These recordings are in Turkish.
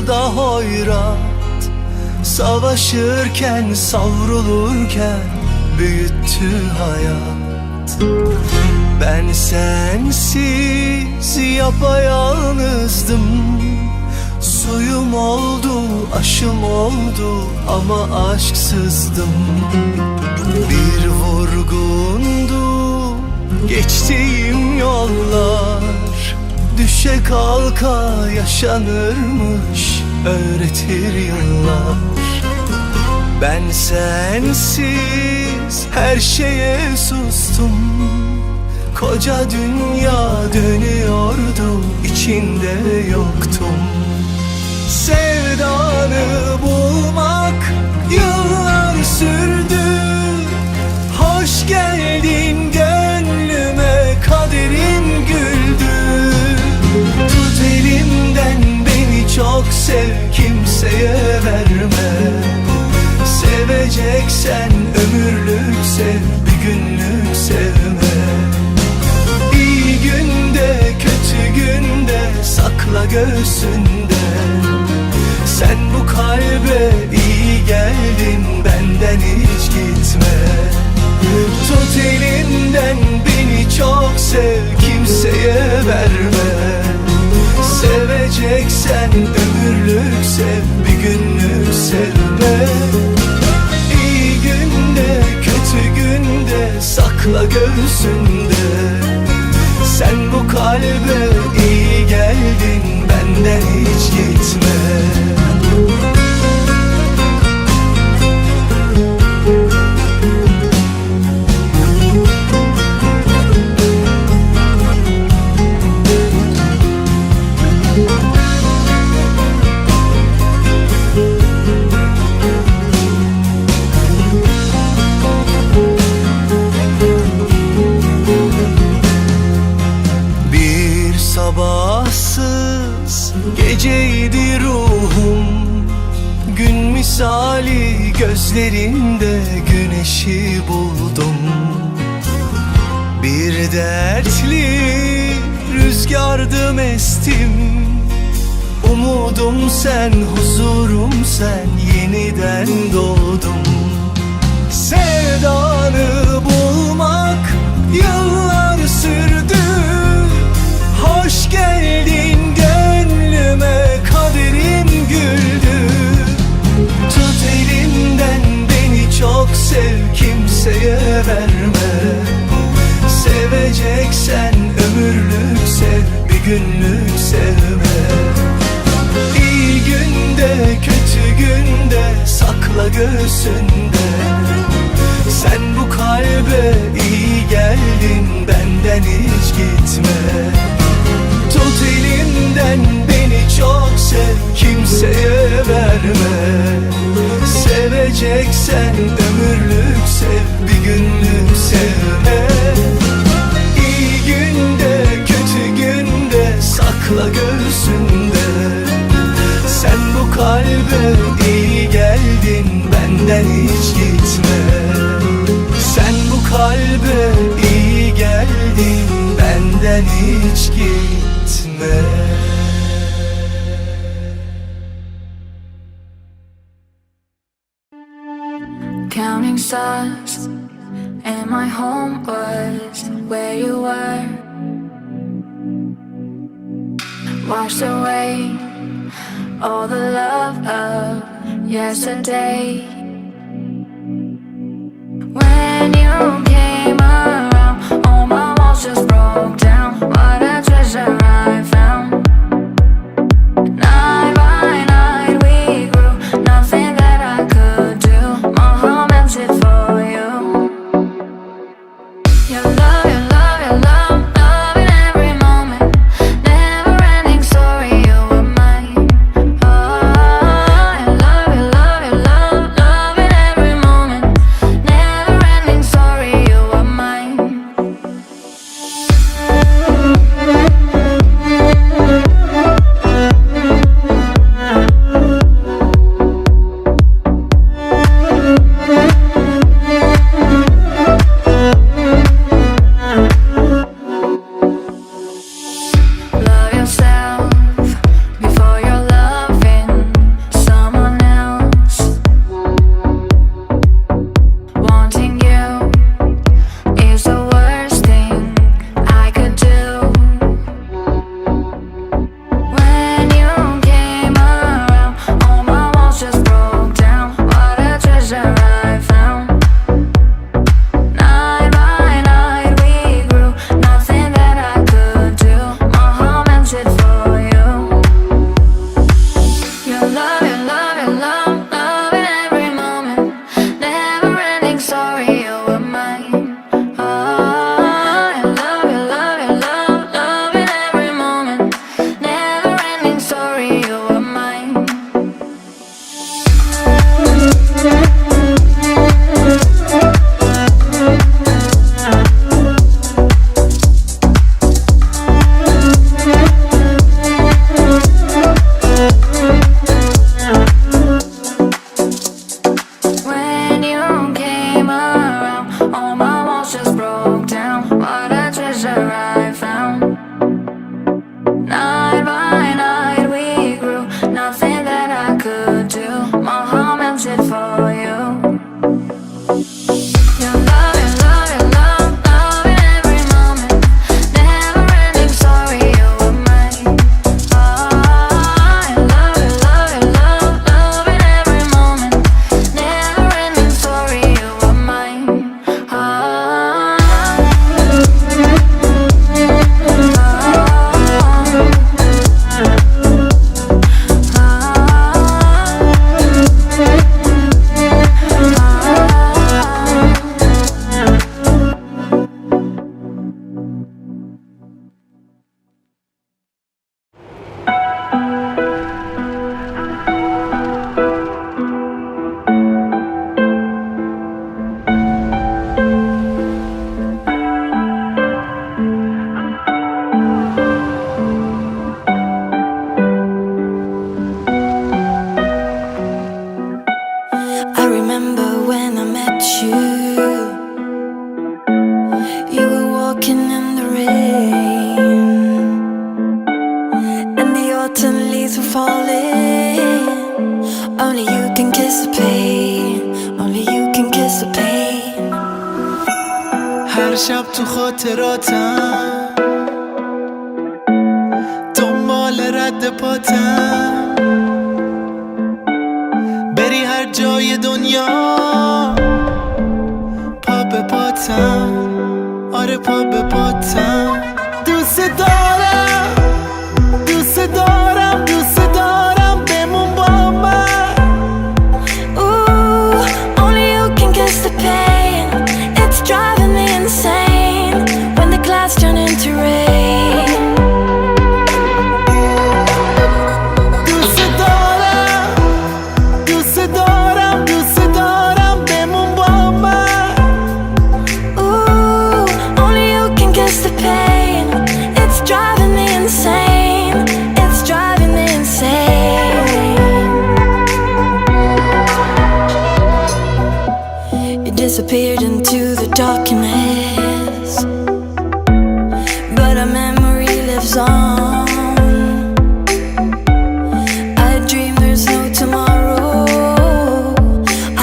da hoyrat, savaşırken savrulurken büyüttü hayat. Ben sensiz yapayalnızdım. Suyum oldu, aşım oldu ama aşksızdım. Bir vurgundu geçtiğim yollar. Düşe kalka yaşanırmış, öğretir yıllar. Ben sensiz her şeye sustum. Koca dünya dönüyordu, içinde yoktum. Sevdanı bulmak yıllar sürdü. Hoş geldin gönlüme, kaderim güldü. Tut elimden beni çok sev, kimseye verme. Seveceksen ömürlük sev, bir günlük sevme. İyi günde kötü günde sakla göğsünde. Sen bu kalbe iyi geldin, benden hiç gitme. Tut elimden beni çok sev, kimseye verme. Seveceksen ömürlük sev, bir günlük sevme. İyi günde kötü günde sakla göğsünde. Sen bu kalbe iyi geldin, benden hiç gitme. Sabahsız geceydi ruhum, gün misali gözlerinde güneşi buldum. Bir dertli rüzgardım estim. Umudum sen, huzurum sen, yeniden doğdum. Sevdanı bulmak yıllar sürdü. Hoş geldin gönlüme, kaderim güldü. Tut elimden beni çok sev, kimseye verme. Seveceksen ömürlük sev, bir günlük sevme. İyi günde kötü günde sakla göğsünde. Sen bu kalbe iyi geldin, benden hiç gitme. Tut elimden beni çok sev, kimseye verme. Seveceksen ömürlük sev, bir günlük sevme. İyi günde kötü günde sakla göğsünde. Sen bu kalbe iyi geldin, benden hiç gitme. Sen bu kalbe iyi geldin, benden hiç gitme. Counting stars, and my home was where you were. Washed away all the love of yesterday. When you came around, all my walls just broke down. What a treasure I found. Night by night we grew, nothing that I could do. My heart melted for you. Your love, your love, your love, love in every moment. Never ending story, you were mine. Oh, your love, your love, your love, love in every moment. Never ending story, you treasure I found. Night by night we grew, nothing that I could do. My heart melted for you. Your love, your love, your love, love in every moment. Never ending story, you were mine. Your love, your love, your love, love in every moment. Never ending story, you were mine. I remember when I met you. You were walking in the rain, and the autumn leaves were falling. Only you can kiss the pain. Only you can kiss the pain. هر شب تو خاطراتم دنبال رد پاتم، بری هر جای دنیا پا به پاتم، آره پا به پاتم. دوست دارم دوست دارم دوست دارم بمون با من. Ooh, only you can kiss the pain. It's driving me insane when the clouds turn into rain. دوست دارم دوست دارم دوست دارم بمون با من. Ooh, only you can kiss the pain. It's driving me insane. It's driving me insane. You disappeared into the darkness, but a memory lives on. I dream there's no tomorrow.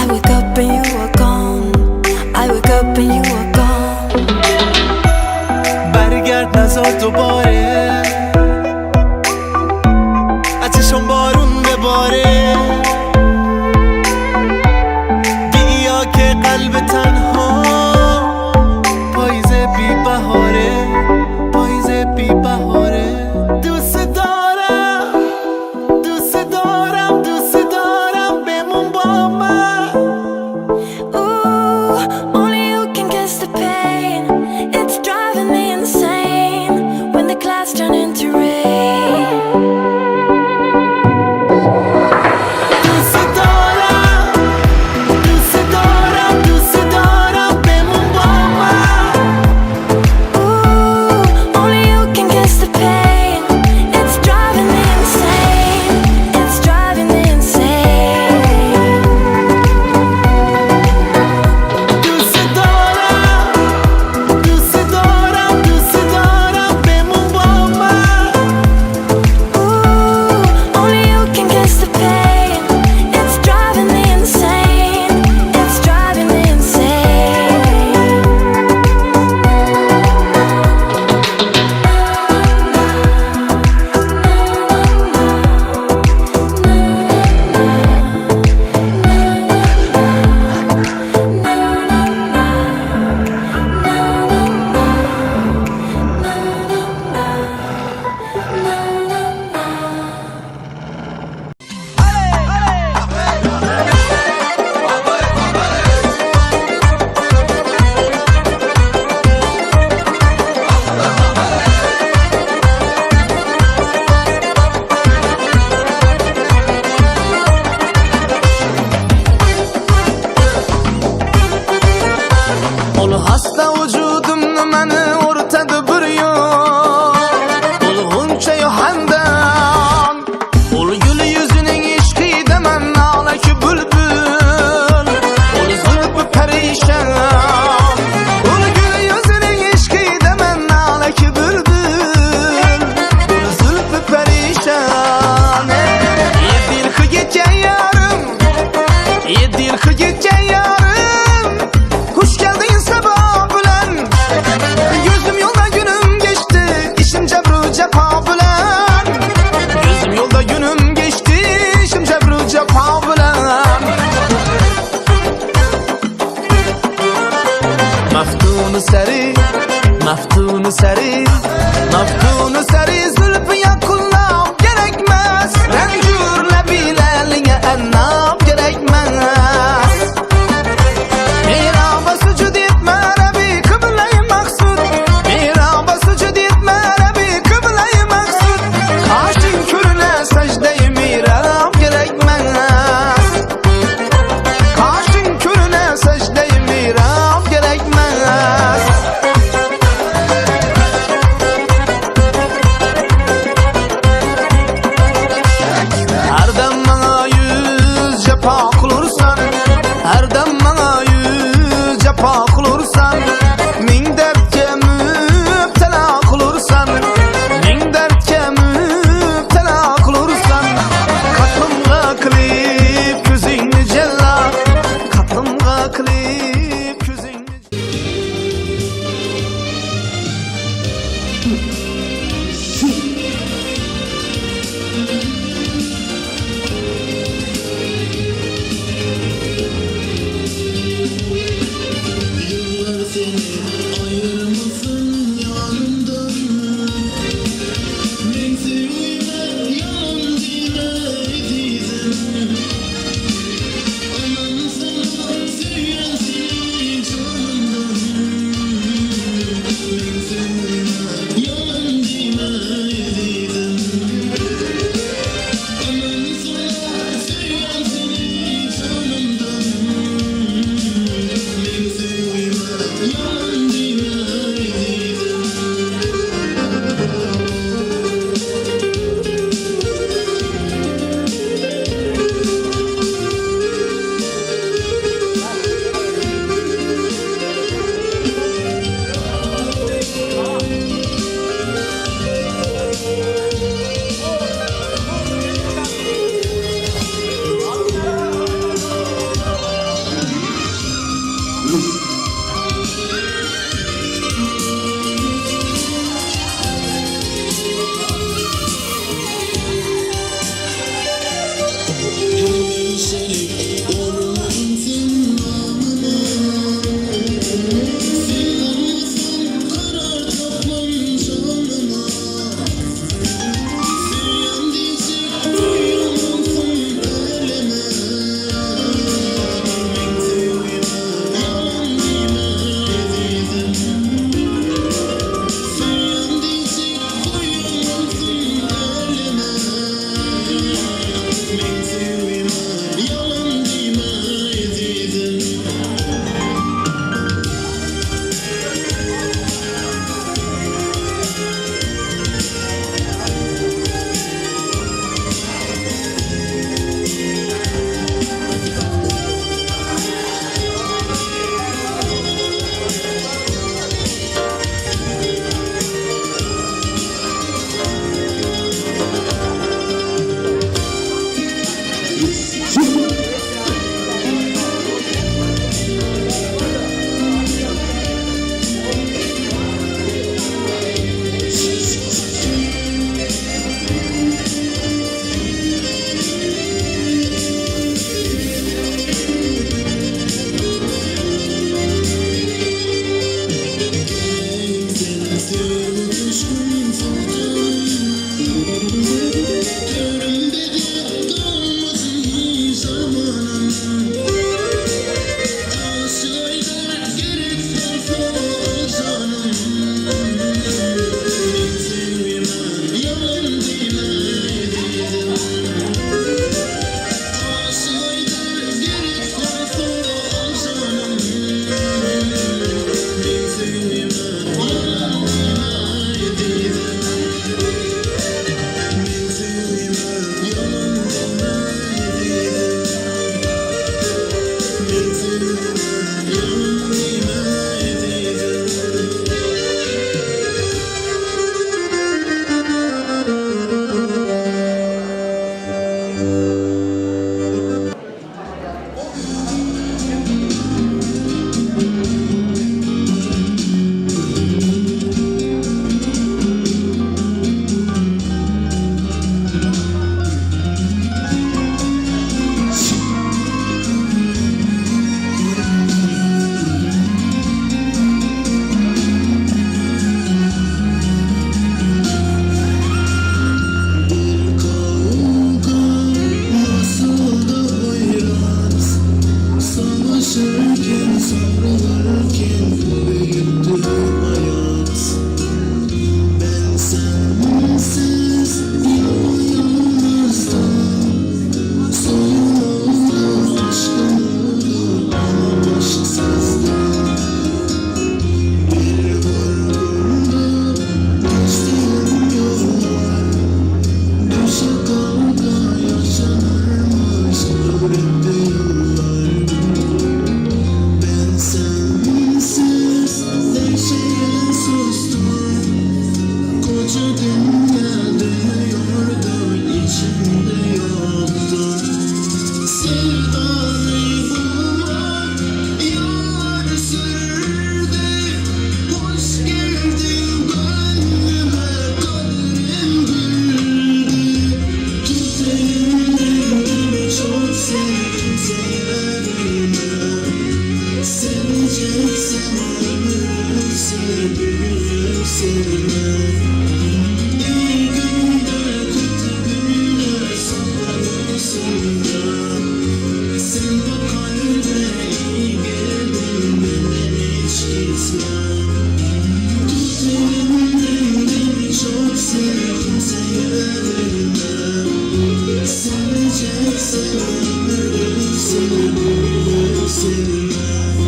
I wake up and you are gone. I wake up and you are gone. برگرد نزار دوباره، از چشم بارون بباره. بیا که قلب تنها پاییز بی بهاره، پاییز بی بهاره. دوست دارم دوست دارم دوست دارم بمون با من. Ooh, only you can kiss the pain. It's driving me insane when the clouds turn into Naptığını seri, naptığını seri zülfüye kullam gerekmez. Rencürle bileline ennam gerekmez. Miraba sucud etme Rabbi kıble-i maksud. Miraba sucud etme Rabbi kıble-i maksud. Kaşın körüne secde-i mirab gerekmez. Kaşın körüne secde-i mirab gerekmez. Her dem bana yüz cefa kılırsan, her dem bana yüz cefa kılırsan, min dertke müptela kılırsan, min dertke müptela kılırsan, katlımga kılıp gözünü cella, katlımga kılıp gözünü. Yıllar seni ayırmasın yanımdan. Ben sevime yancıda edizim. Anam sana söylesin canımdan. Ben sevime yancıda dünya dönüyordu, içinde yoktu. Sevdanı bulmak yıllar sürdü. Hoş geldin gönlüme, kadrim güldü. Tut elimden beni çok sevdim, sevmem. Seveceksen ömrümü sevmem. İyi günler, kötü günler, sabahında. Sen bu kalbe iyi geldin, benden hiç gitmem. Tut elimden beni çok sevdim, sevmem. Seveceksen ömrümü sevmem.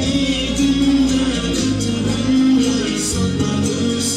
İyi günler, kötü günler, sabahında.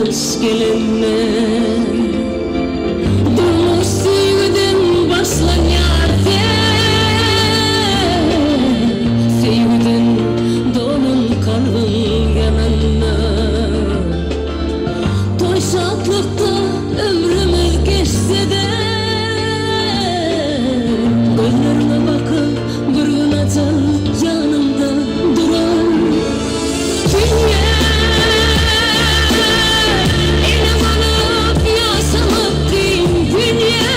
hoş gelenler durmuş sevgiden başlan yerde sevgiden donun karnın yanında toy şatlıkta ömrümüz geçse de gözlerine bakıp bir gün açar yanımda duran dünya ilim alıp yaşamak kıyım dünya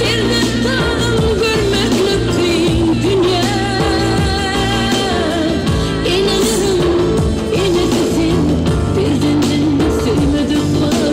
bir de dağın görmeklik kıyım dünya inanırım yine de sen bir denden sevmedik var.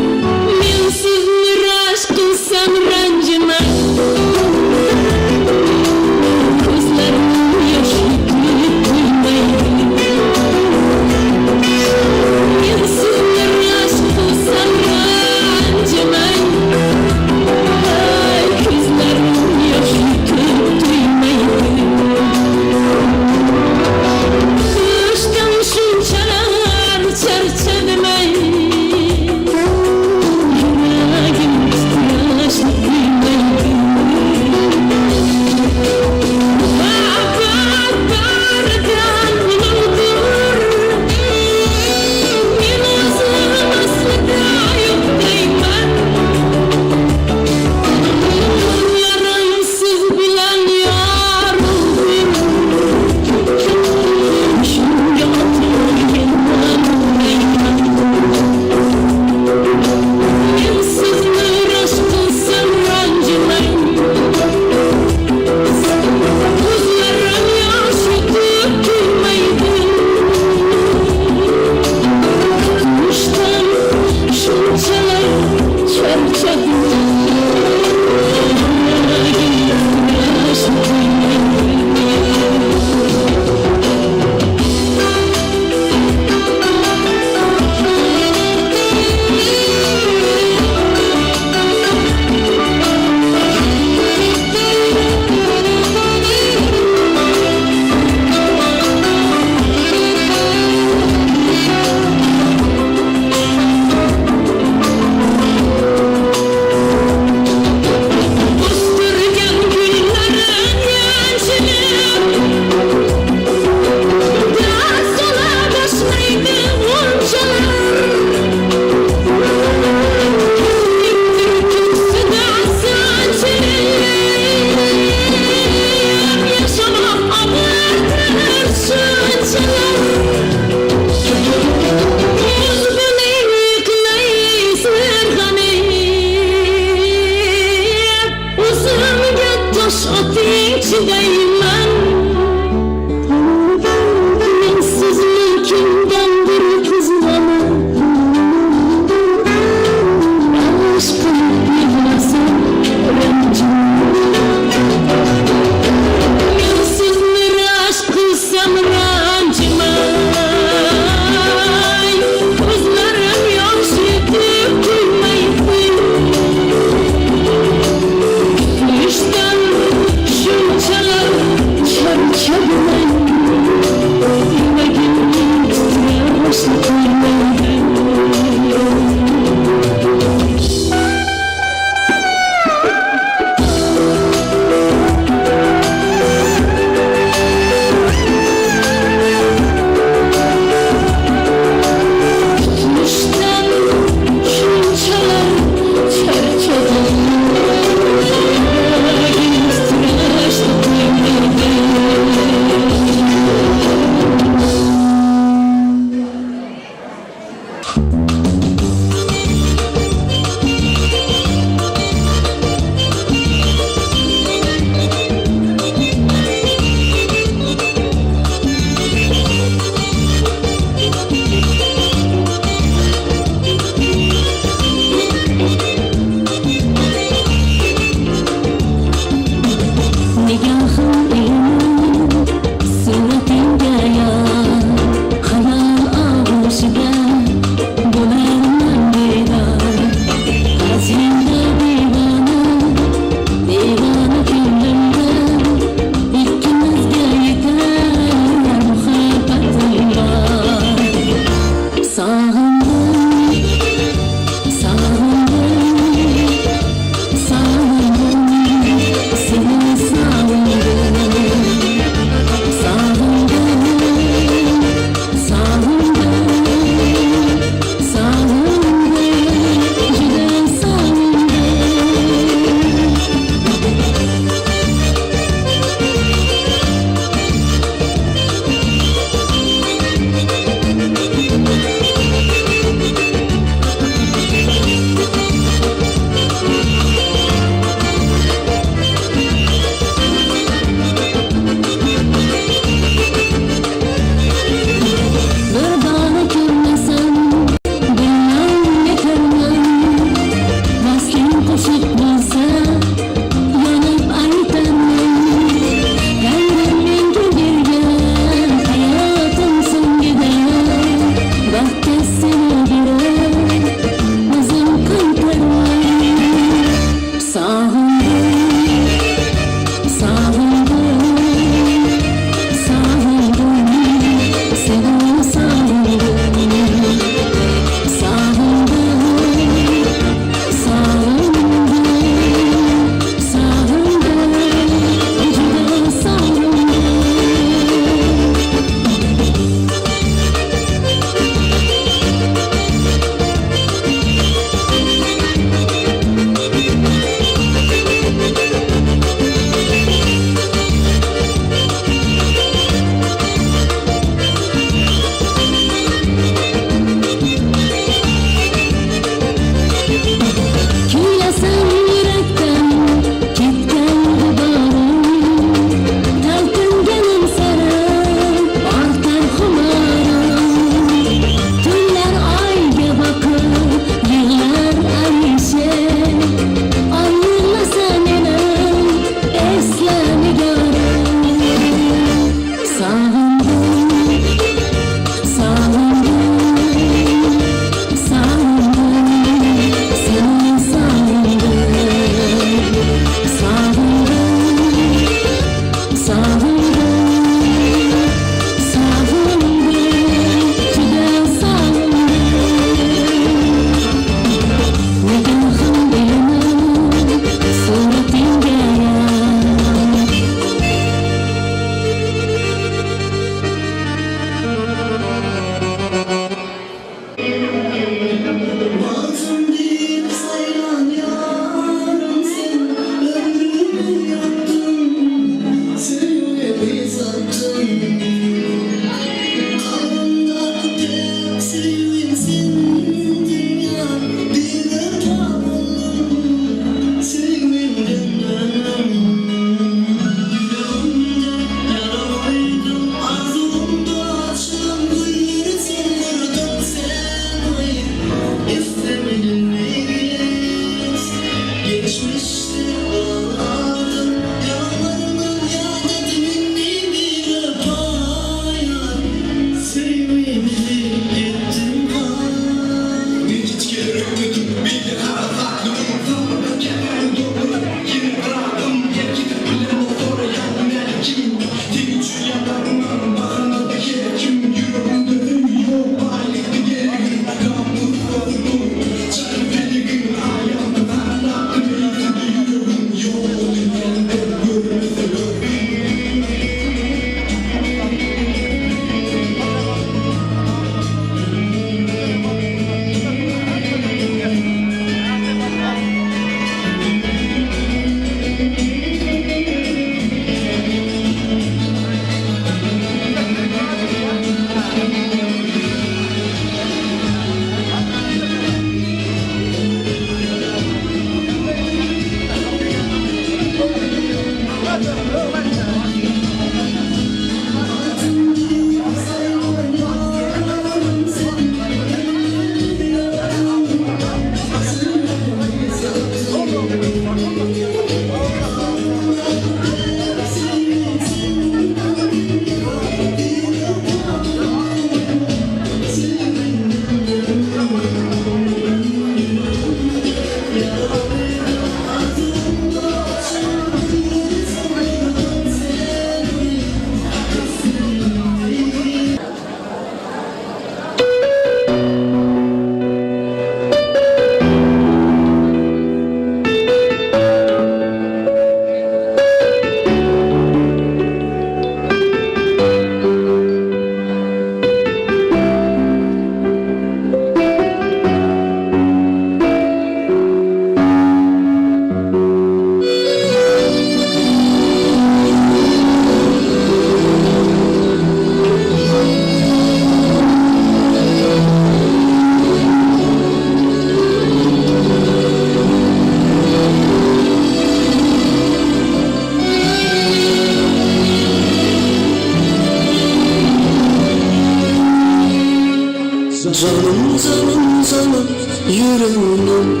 Canım canım canım yüreğimin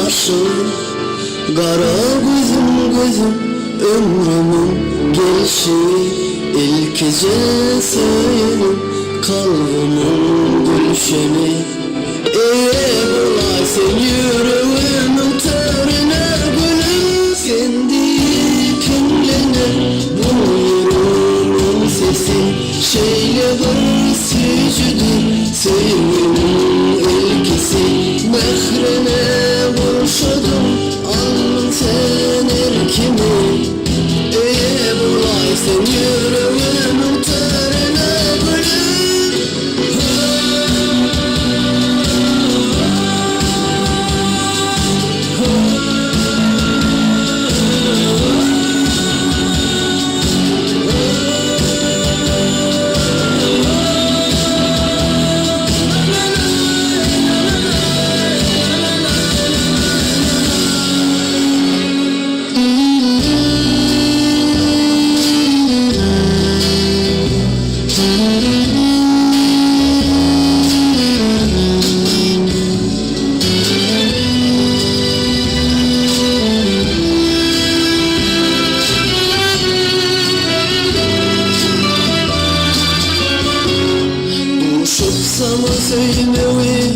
aşığı, kara gözüm gözüm ömrümün gelişi, ilk gece söyledim kalbimin gülşeni. Bulay sen yüreğimin törüne gülüm, sen deyip kimlenir bu yüreğimin sesi, şeyle bir sücüdür sevgimin ülkesi. Mehrene vuruşadım alnın sen erkimi. Bulay sen yüreğimin törüne gülüm. Sana söylemeyi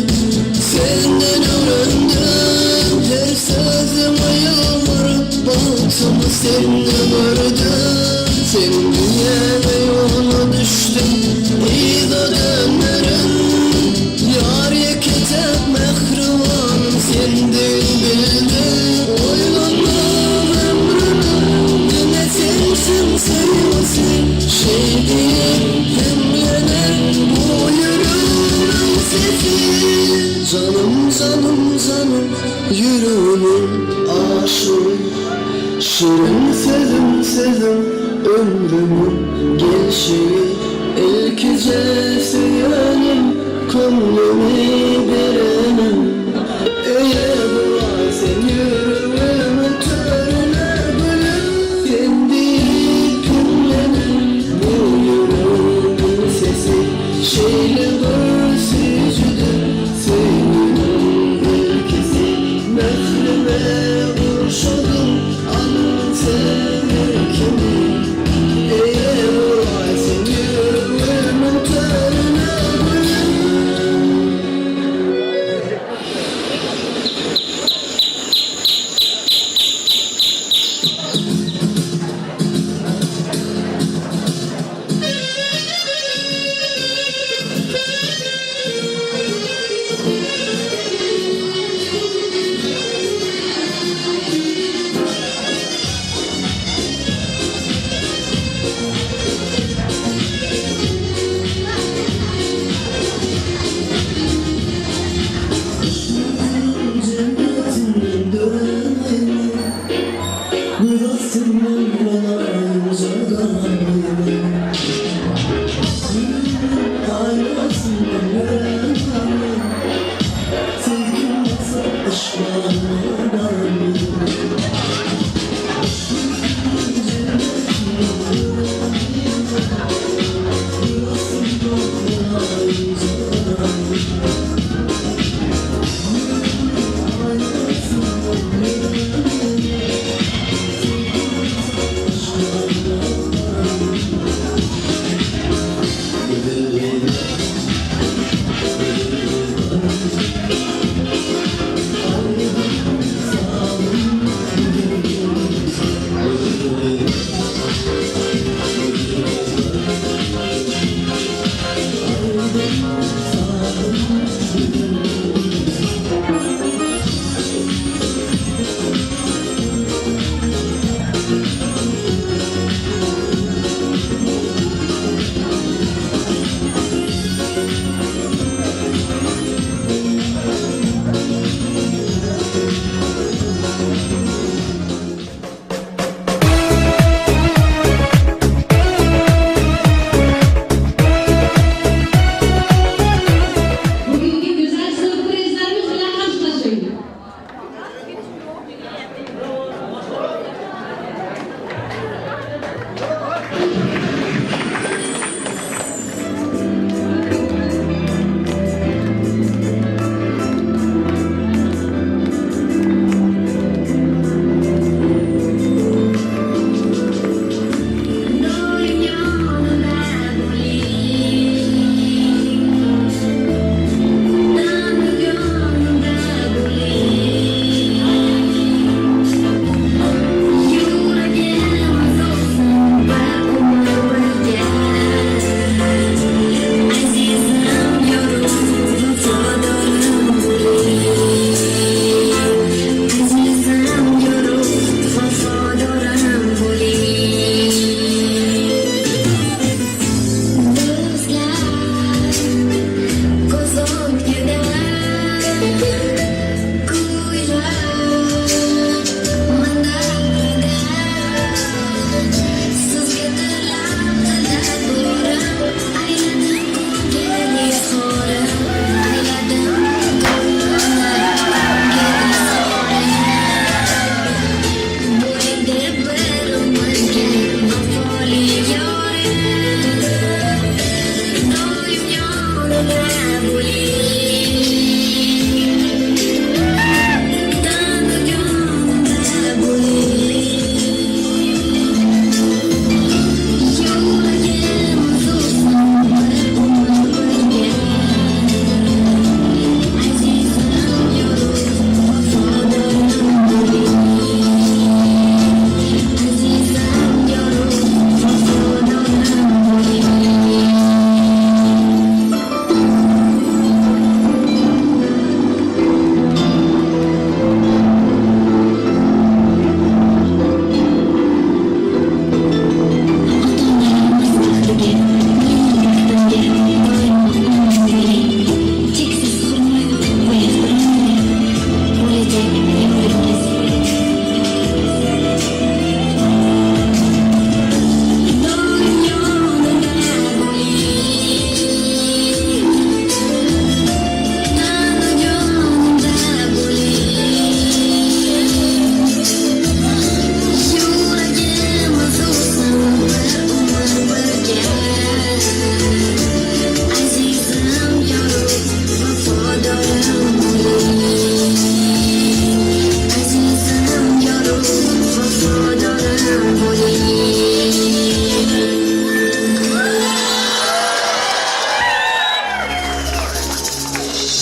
senden öğrendim, her sözüme yalvarıp baktım seni gördüm. Senin dünyana yoluna düştüm, iyi de dönerim. Yar yeketep mehribanım sen değil bildim. Oylanmam ömrümü yine sensin seviyorsun, şey değil hemlenen bu yüreğimin sesi. Canım canım canım yüreğimin aşığı, şirin sözüm sözüm ömrümün gelişi, ilk gece söylenim kalbimi verenim. Bulay sen yüreğimin törüne gülüm, sen deyip kimlenir bu yüreğimin sesi, şeyle bir sücüdür sevgimin ülkesi. Mehreme vuruşadım alnın sen erkimi.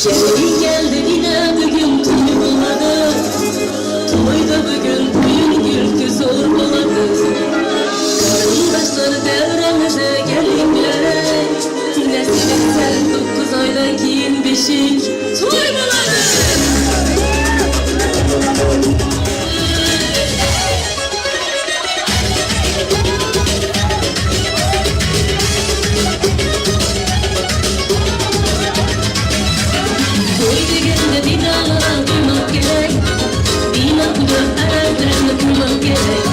Şenlik geldi yine bugün toy buladı. Toyda bugün oyun gürültü zor buladı. Karındaşlar devremize gelinler. Nesinin sen 9 aydan keyin beşik toy buladı. Toy degende bir daha duymak gerek. İnatlı erlerini duymak gerek.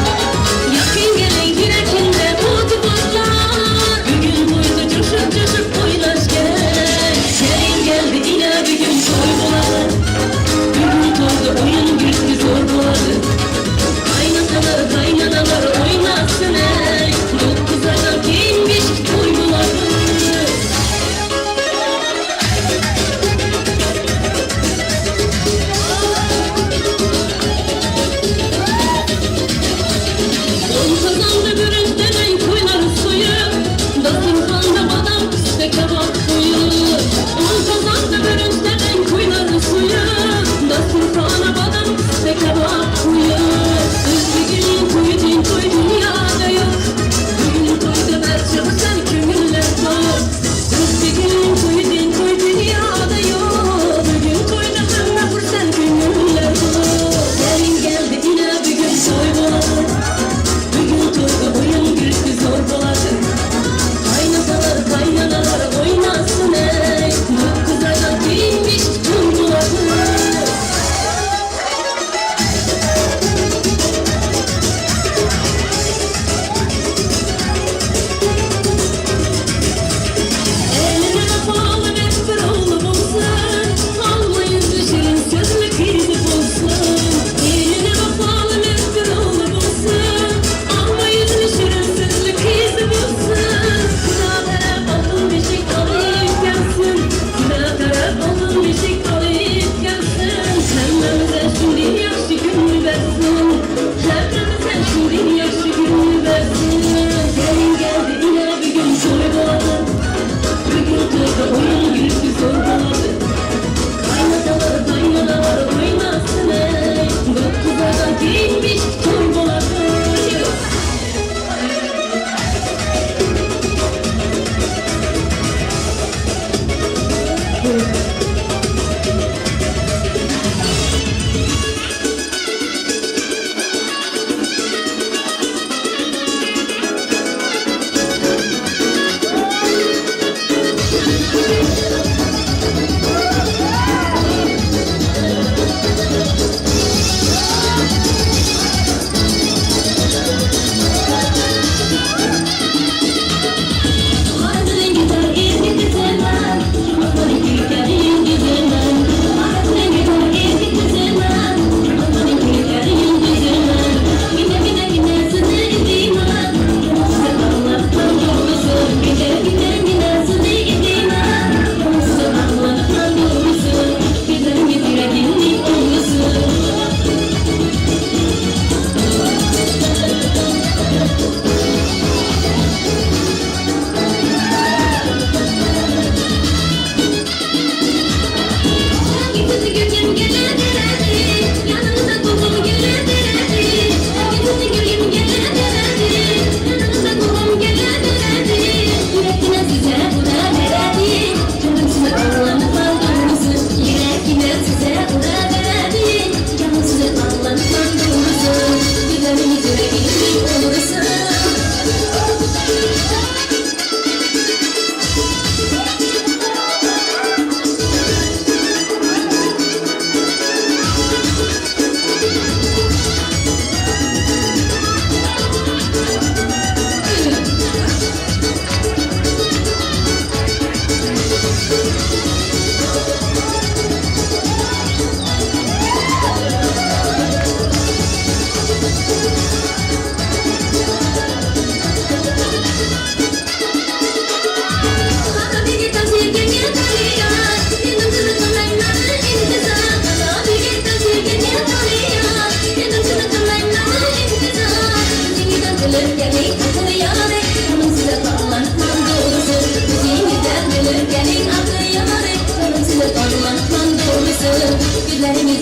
Yakın gelen yürekinde kutu bozlar. Bugün toyda coşup coşup oynaş gerek. Gelin geldi yine bir gün toy buladı. Bugün toyda oyun gürültü zor buladı. Kaynatalar kaynanalar oynasın ey. 9 aydan keyin beşik toy buladı.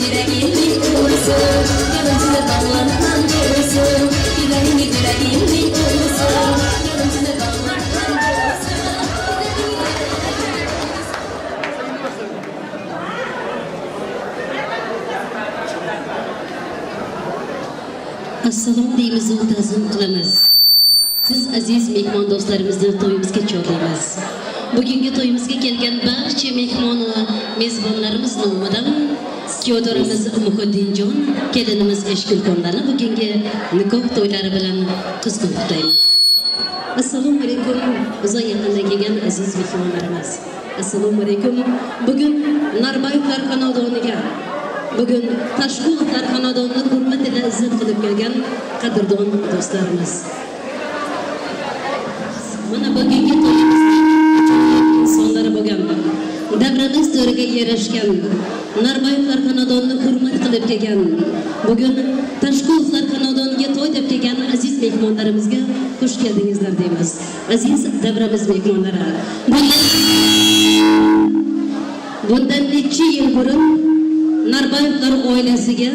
yüreğimin olsun Yanımda dağlardan olsun yüreğimin olsun Yanımda dağlardan olsun Assalomu deymiz va ta'zim qilamiz. Siz aziz mehmon do'stlarimizni to'yimizga chorlaymiz. Bugungi to'yimizga kelgan barcha mehmon va mezbonlarimiz nomidan kuyovlarimiz Muhiddinjon, kelinimiz Eshgulxonlarni bugungi nikoh to'ylari bilan qizg'in kutlaymiz. Assalomu alaykum, uzoq yaqindan kelgan aziz mehmonlarimiz. Assalomu alaykum. Bugun Narbayevlar xonadoniga Bugün Tashqulovlar xonadonini hurmat ila izzat qilib kelgan qadrdon do'stlarimiz. Mana bugungi to'yimizning insonlari bo'lgan. Davramiz to'riga yarashgan Narbayevlar xonadonini hurmat qilib kelgan. Bugun Tashqulovlar xonadoniga to'y deb kelgan aziz mehmonlarimizga xush keldingizlar deymiz. Aziz davramiz mehmonlari. Bundan necha yil burun Narbayevlar oilasiga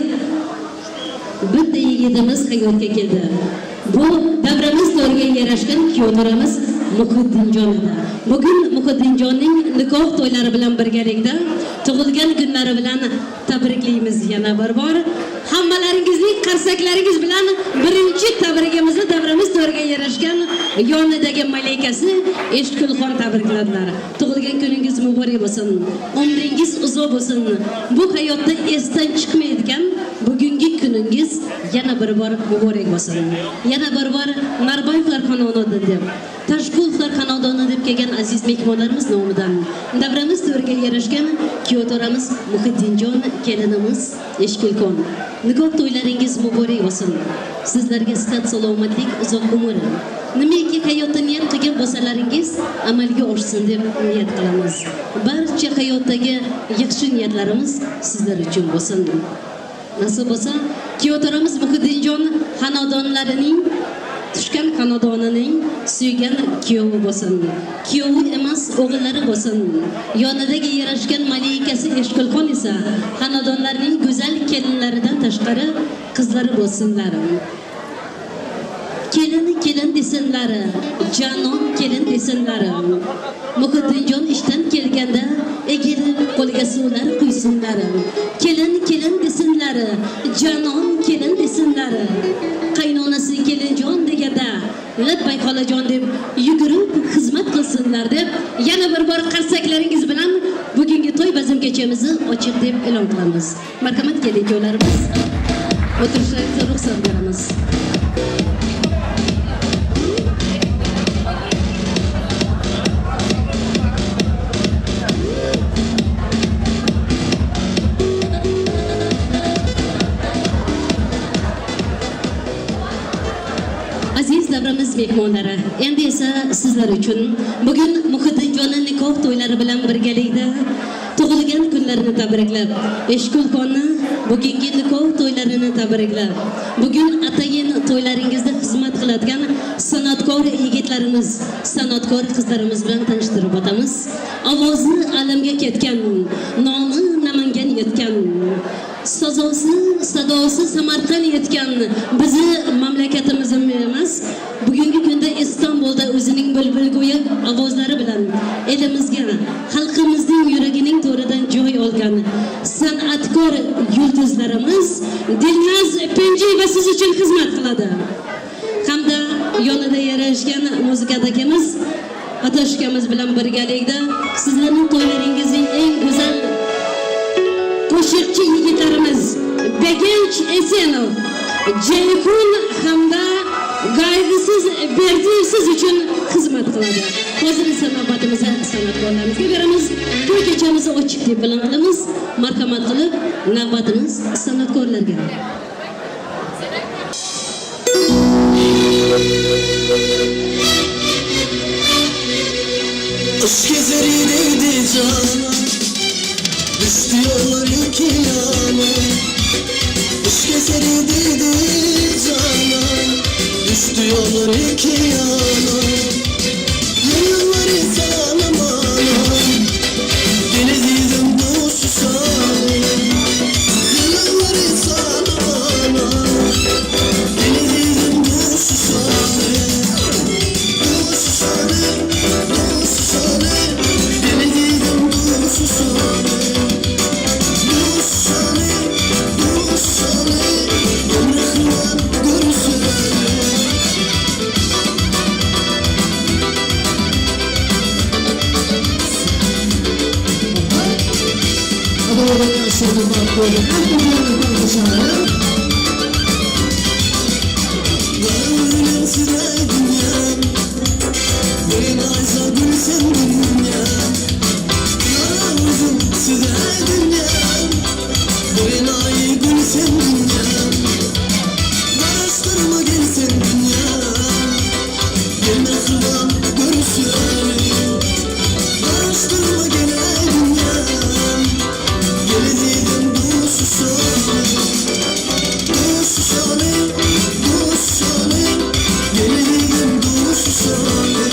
bitta yigitimiz hayotga keldi. Bu davramiz to'riga yarashgan kuyovlarimiz Muhiddinjon edi. Bugun Muhiddinjonning nikoh to'ylari bilan birgalikda tug'ilgan kunlari bilan tabriklaymiz yana bir bor. Hammalaringizning qarsaklaringiz bilan birinchi tabrigimizni davramiz to'riga yarashgan yonidagi malaikasi Eshgulxon tabrikladilar. Tug'ilgan kuningiz muborak bo'lsin. Umringiz uzoq bo'lsin. Bu hayotda esdan chiqmaydigan bugungi kuningiz yana bir bor muborak bo'lsin. Yana bir bor Narbayevlar xonadoni deb Tashqulovlar xonadoni deb kelgan aziz mehmonlarimiz nomidan davramiz to'riga yarashgan kuyovlarimiz Muhiddinjon, kelinimiz Eshgulxon. Nikoh to'ylaringiz muborak bo'lsin. Sizlarga sihat, salomatlik, uzoq umr. Nimaki hayotda niyat qilgan bo'lsalaringiz amalga oshsin deb niyat qilamiz. Barcha hayotdagi yaxshi niyatlarimiz sizlar uchun bo'lsin. Nasib bo'lsa, kuyovlarimiz Muhiddinjon xonadonlarining tushgan xonadonining suygan kuyovi bo'lsin. Kuyovi emas, o'g'illari bo'lsin. Yonidagi yarashgan malaikasi Eshgulxon esa xonadonlarining go'zal kelinlaridan tashqari qizlari bo'lsinlar. Kelin desinlar, janon kelin desinlar. Muhiddinjon ishdan kelganda egilib qo'liga suvlar quysinlar. Kelin desinlar, janon kelin desinlar. Qaynonasi kelinjon deganda labbay xolajon deb yugurib xizmat qilsinlar deb yana bir bor qarsaklaringiz bilan bugungi to'y bazm kechamizni ochiq deb e'lon qilamiz. Marhamat keling kuyovlarimiz. O'tirishga ruxsat beramiz. Davramiz mehmonlari, endi esa sizlar uchun bugun Muhiddinjonning nikoh to'ylari bilan birgalikda tug'ilgan kunlarini tabriklab, Eshgulxonni bugungi nikoh to'ylarini tabriklab, bugun atayin to'ylaringizda xizmat qiladigan san'atkor yigitlarimiz, san'atkor qizlarimiz bilan tanishtirib o'tamiz. Ovozi alamga ketgan, nomi Namangan yetgan, sadosi Samarqand yetgan bizi mamlakatimiz emas, bugungi kunda Istanbulda o'zining bulbulgo'yi ovozlari bilan elimizga, xalqimizning yuragining to'ridan joy olgan san'atkor yulduzlarimiz Dilnaz Penjiyeva siz uchun xizmat qiladi. Hamda yonida yarashgan muzikadagimiz Atoshkamiz bilan birgalikda sizlarning to'ylaringizning eng go'zal qo'shiqchi yigitlarimiz Begench Esenov, Jayxun hamda Gayg'isiz Berdiyevsiz uchun xizmat qiladi. Hozir esa navbatimizni san'atkorlarimizga beramiz. To'y kechamizni ochiq deb e'lon qilamiz. Marhamat qilib navbatimiz san'atkorlarga. Aşk ezeriydi cana, düştü yollar iki yana. Aşk ezeriydi cana, düştü yollar iki yana. Yılları zalamana, gene dedim dostu sana. böyle taşıdı bak böyle. Hep bu böyle konuşalım. Gönlüm sürer dünyam, benim ayza gülsem dünyam. Gönlüm sürer dünyam, benim ay gülsem dünyam. Karıştırma gelsen dünyam, gelme kıvam görüşelim. Karıştırma gene dünyam, geleceğim doğusu şöyle. Doğusu şöyle, doğusu şöyle, geleceğim doğusu şöyle.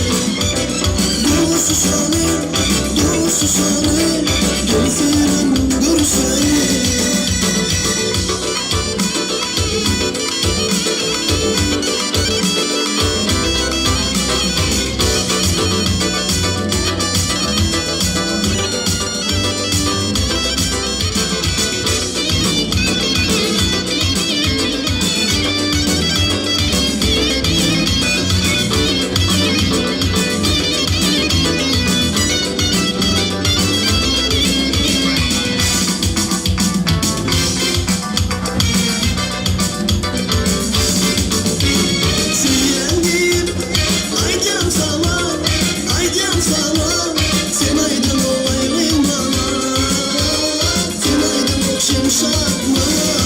Doğusu şöyle, doğusu şöyle, geleceğim görüşelim. Seyendim, aycan sana, aycan sana. Sen aydın o ayrım bana, sen aydın o şemşak bana.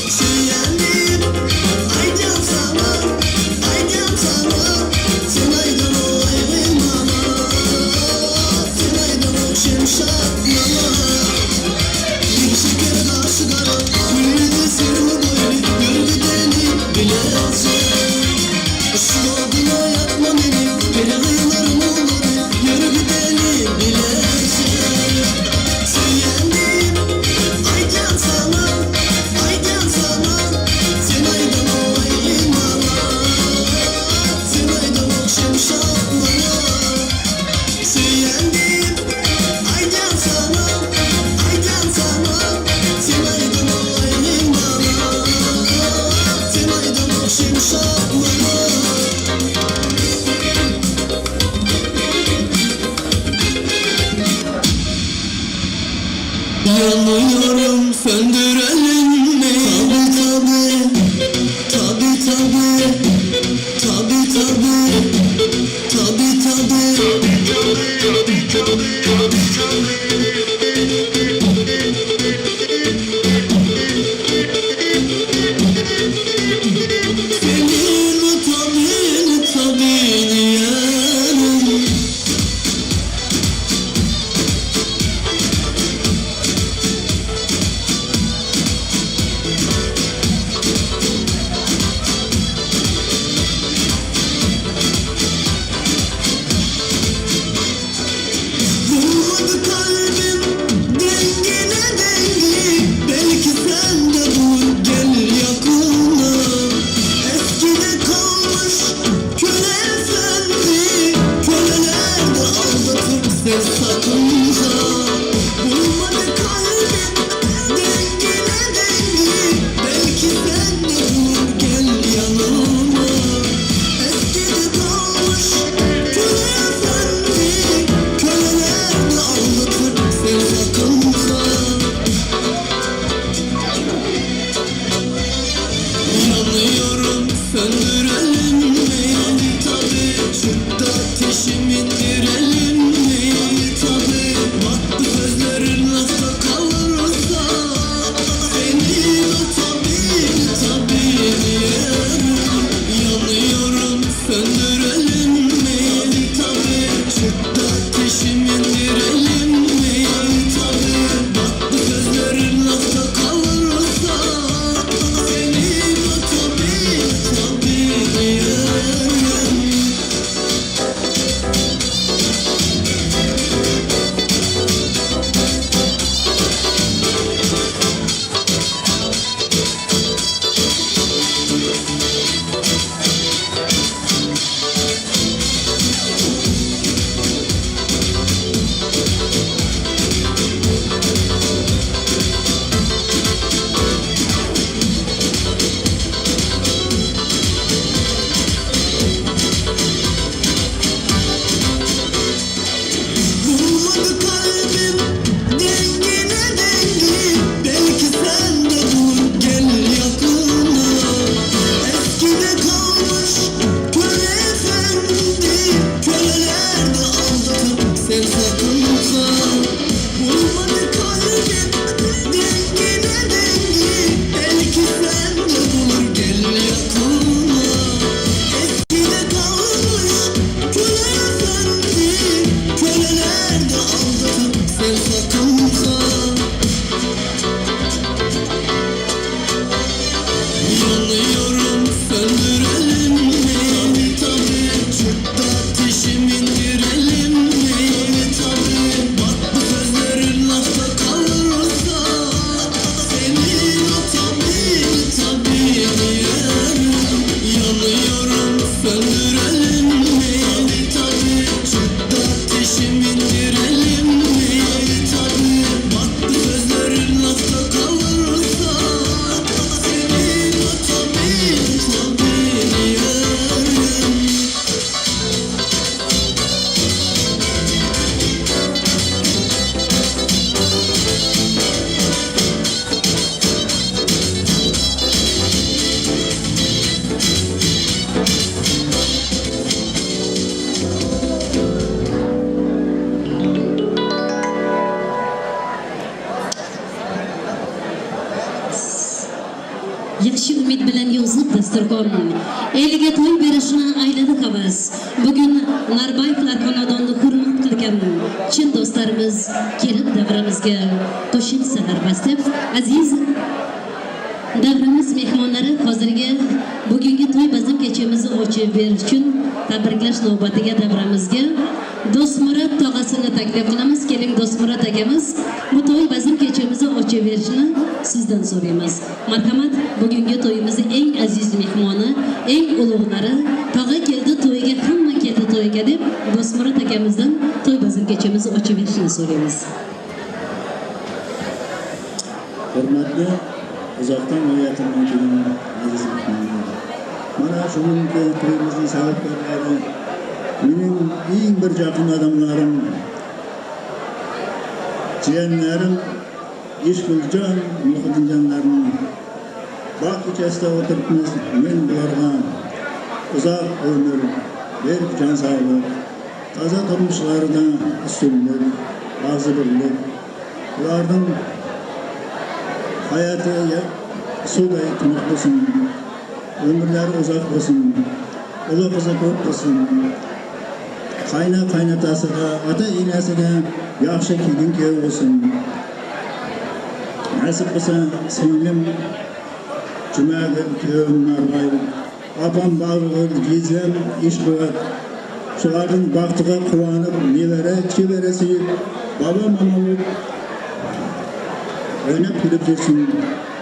Seyendim, aycan sana, aycan sana. Sen aydın o ayrım bana, sen aydın o şemşak bana. Bir şeker karşı kara, büyüdü sırrı böyle, gördü beni bilecek. Işığına yakma beni, beni hıylarım olur, yürü beni bilecek. Seyendim, aycan sana, aycan sana. Sen aydın o ayrım bana, sen aydın o şemşak bana. Seyendim, aycan sana, aycan sana. Sen aydın o ayrım bana, sen aydın o şemşak bana. Yanıyorum söndürelim mi? Tabi tabi, tabi tabi, tabi tabi, tabi tabi. Senin tabi tabi diyelim. yaxshi umid bilan yozib dasturxon eliga to'y berishni ayladi havas. Bugun Narbayevlar xonadonini hurmat qilgan chin do'stlarimiz kelib davramizga qo'shiq sahar bastib, aziz davramiz mehmonlari hozirgi bugungi to'y bazm kechamizni ochib berish uchun tabriklash navbatiga davramizga Do'stmurod tog'asini taklif qilamiz. Keling Do'stmurod akamiz, bu to'y bazm kechamizni ochib berishni sizdan so'raymiz. Marhamat, bugungi to'yimizning eng aziz mehmoni, eng ulug'lari tog'a keldi to'yga, hamma keldi to'yga deb Do'stmurod akamizdan to'y bazm kechamizni ochib berishni so'raymiz. Hurmatli uzoqdan va yaqindan kelgan aziz mehmonlar. Mana shu kungi to'yimizning sababkorlari mening eng bir yaqin odamlarim, jiyanlarim, Ishquljon, Muhidinjonlarning bog' ko'chasida o'tiribmiz. Men bularga uzoq umr berib, jon sog'lik, toza turmushlaridan ustunlik, og'zi birlik, ularning hayatı suday tiniq bo'lsin, ömürleri uzak bo'lsin, ulu qizi ko'p bo'lsin. Qaynotasiga, ota enasiga yaxshi kelin kuyov bo'lsin. Nasib bo'lsa, singlim Jumaga kuyovim Narbayev, opam Bag'rig'il, Gizem, Ishquljon, shularning baxtiga quvonib, nevara, chevara suyib, bobo mama bo'lib o'ynab kulib yursin.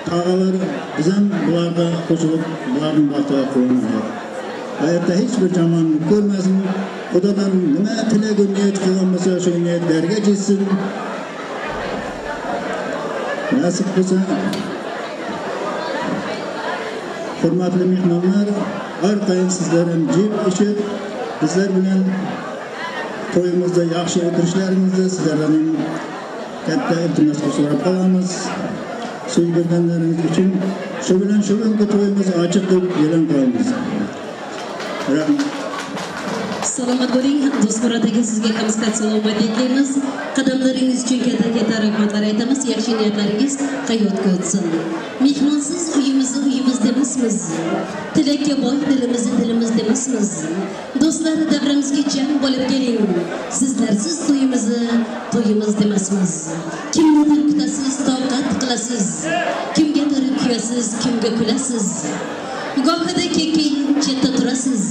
Tog'alar biz ham bularga qo'shilib, bularning baxtiga quvonamiz. Hayotda hech bir yomonlik ko'rmasin. Xudodan nima tilagan niyat qilgan bo'lsa, shu niyatlarga yetsin. Nasib bo'lsa, hurmatli mehmonlar, orqayin sizlar ham jib ishib, bizlar bilan to'yimizda yaxshi o'tirishlaringizni sizlardan katta iltimos so'rab qolamiz. Suyganlarimiz uchun shu bilan shu kungi to'yimizni ochiq deb e'lon qilamiz. Rahmat. Salomat bo'ling. Do'stmurod aka, sizga kamsikat salomat aytamiz. Qadamlaringiz uchun katta rahmatlar aytamiz. Yaxshi niyatlaringiz hayotga o'tsin. Mehmonsiz uyimizni uyimiz demasmiz. Tilakka boy dilimizni dilimiz demasmiz. Do'stlar, davramizga jam bo'lib keling. Sizlarsiz to'yimizni to'yimiz demasmiz. Kimnidir kutasiz, toqat qilasiz. Kimgadir kuyasiz, kimga kulasiz. Gohida kekin chetda turasiz.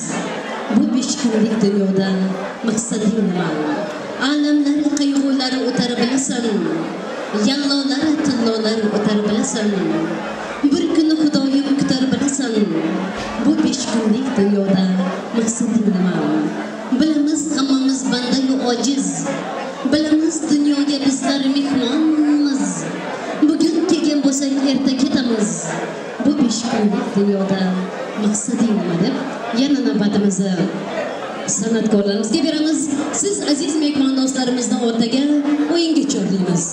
Bu 5 kunlik dunyoda maqsading nima? Alamlar, qayg'ular o'tar bilasan. Yallolar, tillolar o'tar bilasan. Bir kuni Xudoyim kutar bilasan. Bu 5 kunlik dunyoda maqsading nima? Bilamiz hammamiz banda-yu ojiz. Bilamiz dunyoga bizlar mehmonmiz. Bugun kelgan bo'lsak, erta ketamiz. Bu 5 kunlik dunyoda maqsading nima deb yana navbatimizni san'atkorlarimizga beramiz. Siz aziz mehmon do'stlarimizni o'rtaga o'yinga chorlaymiz.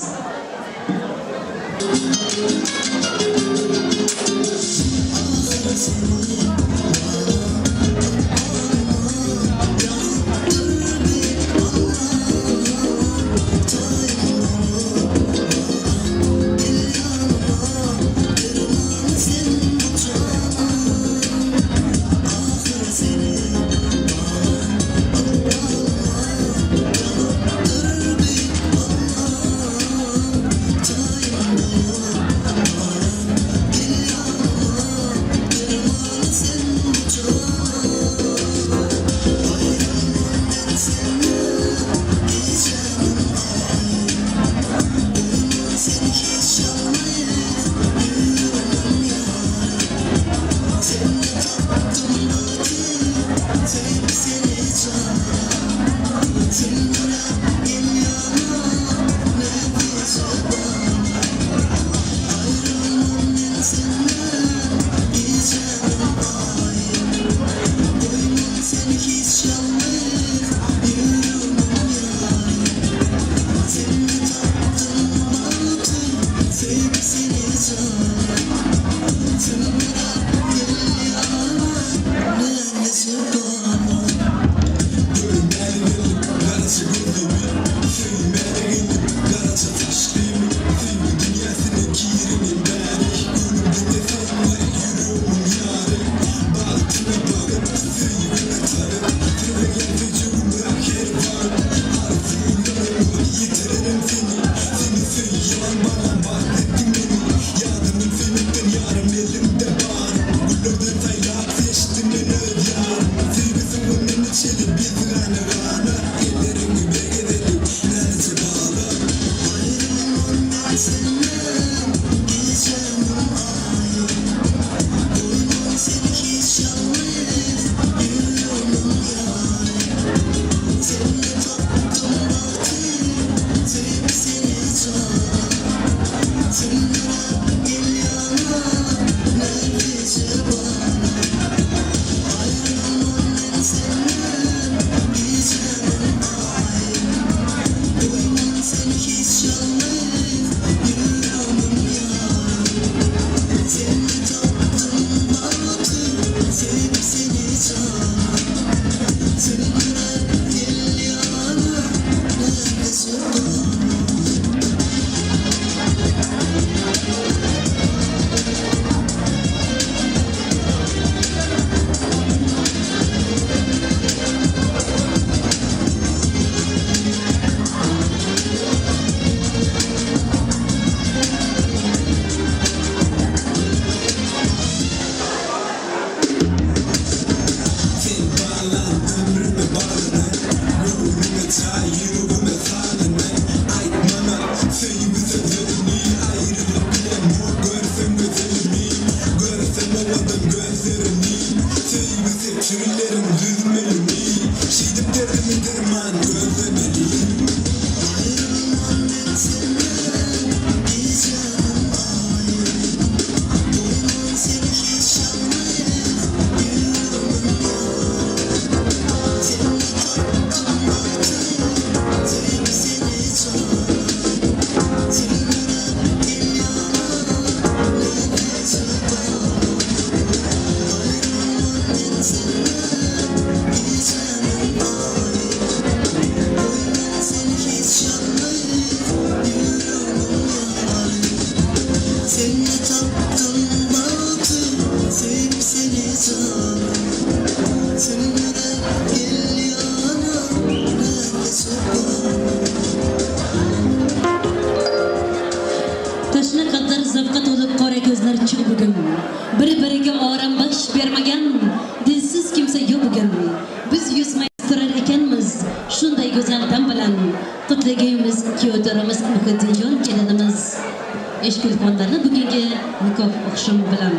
eşkilfonlarni bugungi nikoh o'qishim bilan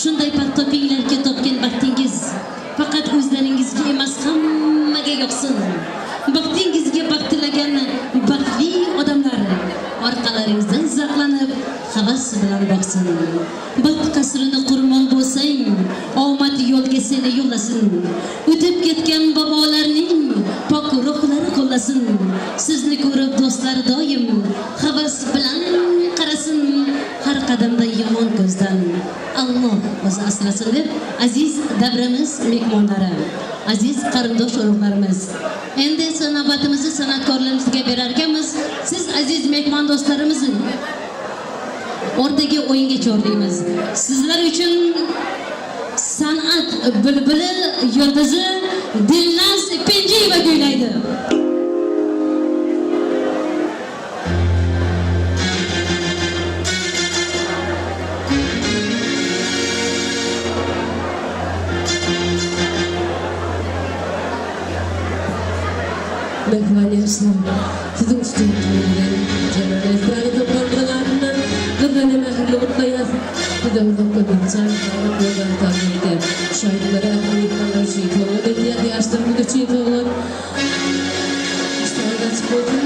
shunday past topinglarga topgan baxtingiz faqat o'zlaringizga emas hammaga yoqsin. Baxtingizga baxt tilagan baxtli odamlar orqalaringizdan zavqlanib havas bilan boqsin. Baxt qasrini qurmoq bo'lsang, omad yo'lga seni yo'llasin. O'tib ketgan bobolarning pok ruhlari qo'llasin. Sizni ko'rib do'stlar doim havas bilan qarasin. Har qadamda yomon ko'zdan Alloh o'zi asrasin deb aziz davramiz mehmonlari, aziz qarindosh urug'larimiz. Endi esa navbatimizni san'atkorlarimizga berar ekanmiz. Siz aziz mehmon do'stlarimizni o'rtaga o'yinga chorlaymiz. Sizlar uchun san'at bulbuli yulduzi Dilnaz Penjiyeva kuylaydi. Mehmani Aslan, sizin üstünlüğünden, Cenab-ı Esra'yı toplandırılarından, kızlarına mehirli mutluyaz, size uzakta bincan, sağlık yolları takip eder. Şahitlara uyukanlar şehit olur, ediyat yaşlarımı da şehit olur. İşte orada açık olsun.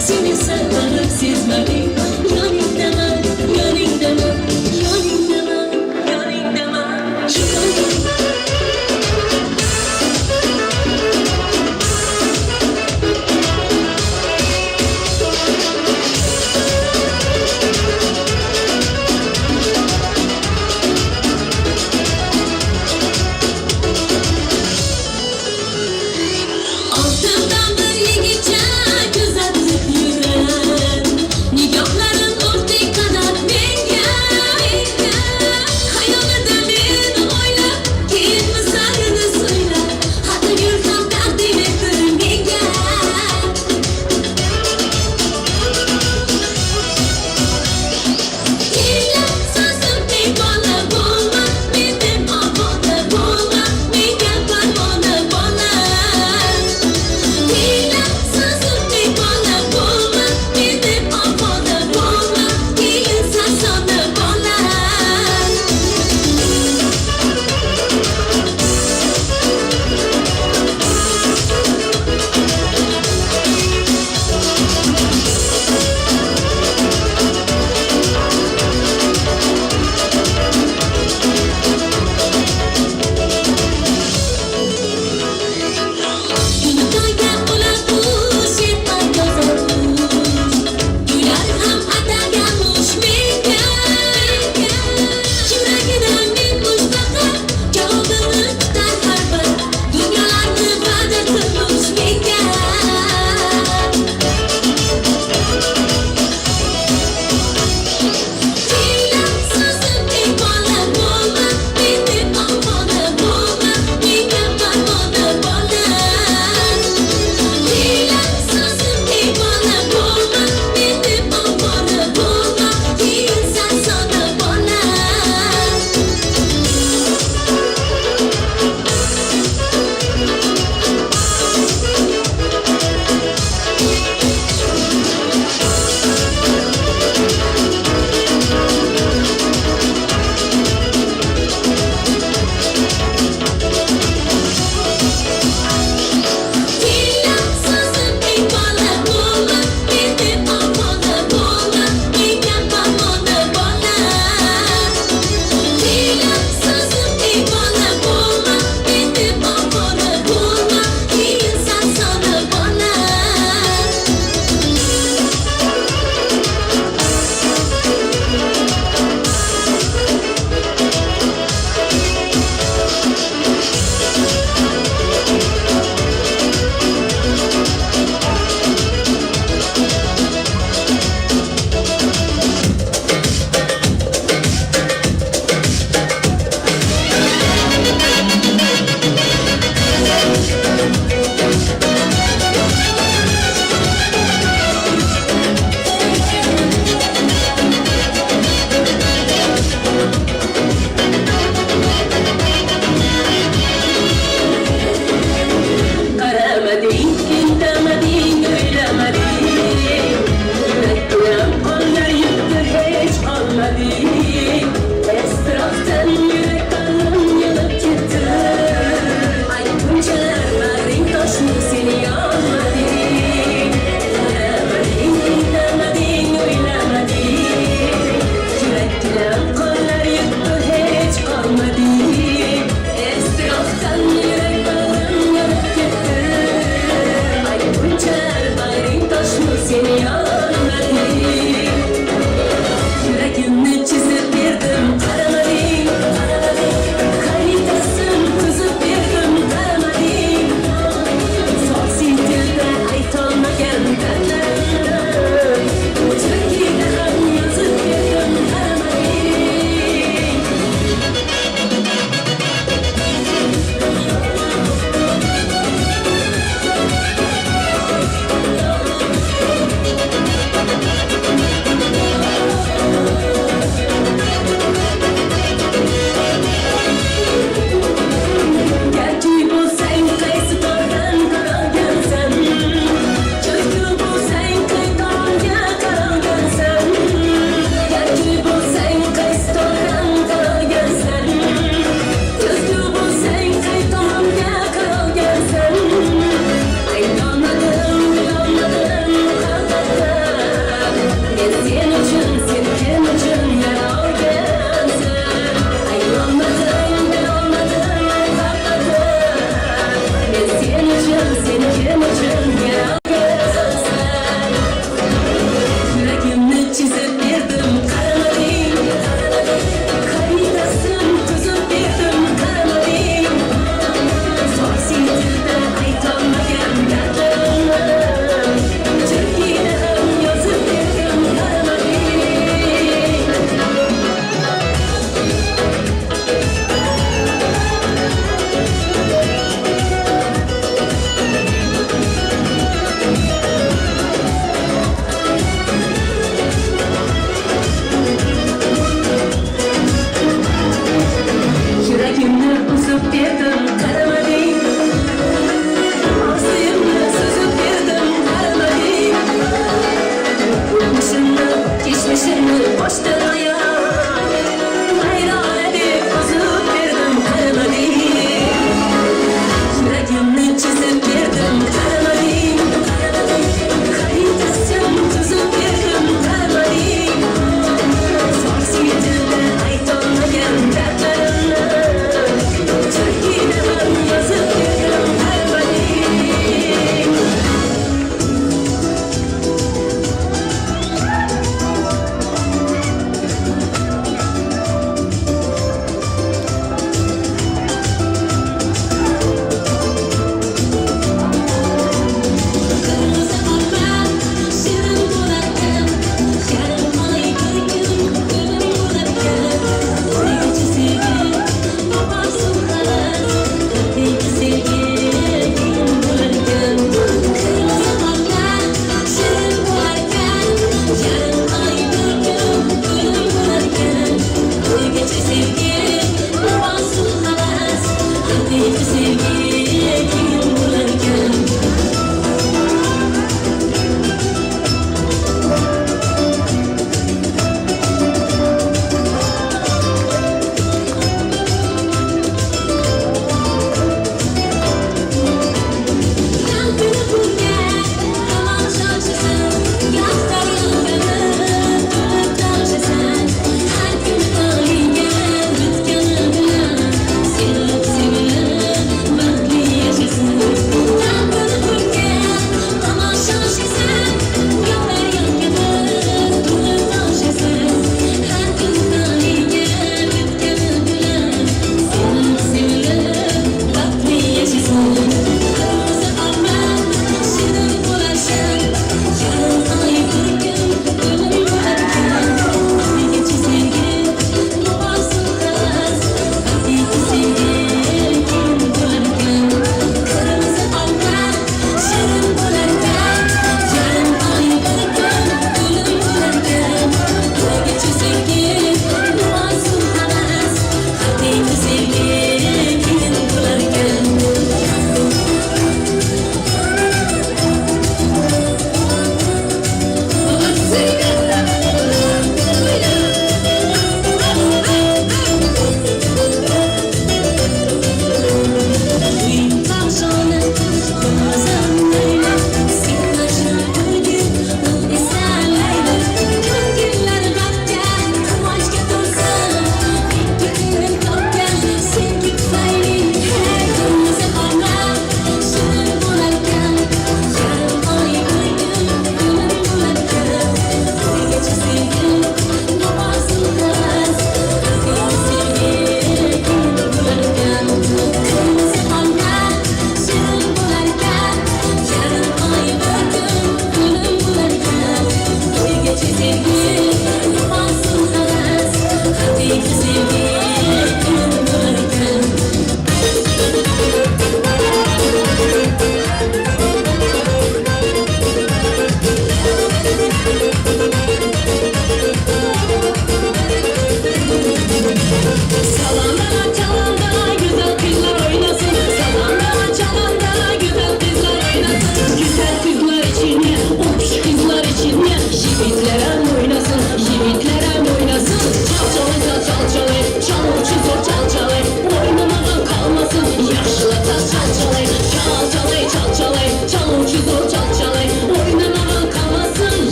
Seni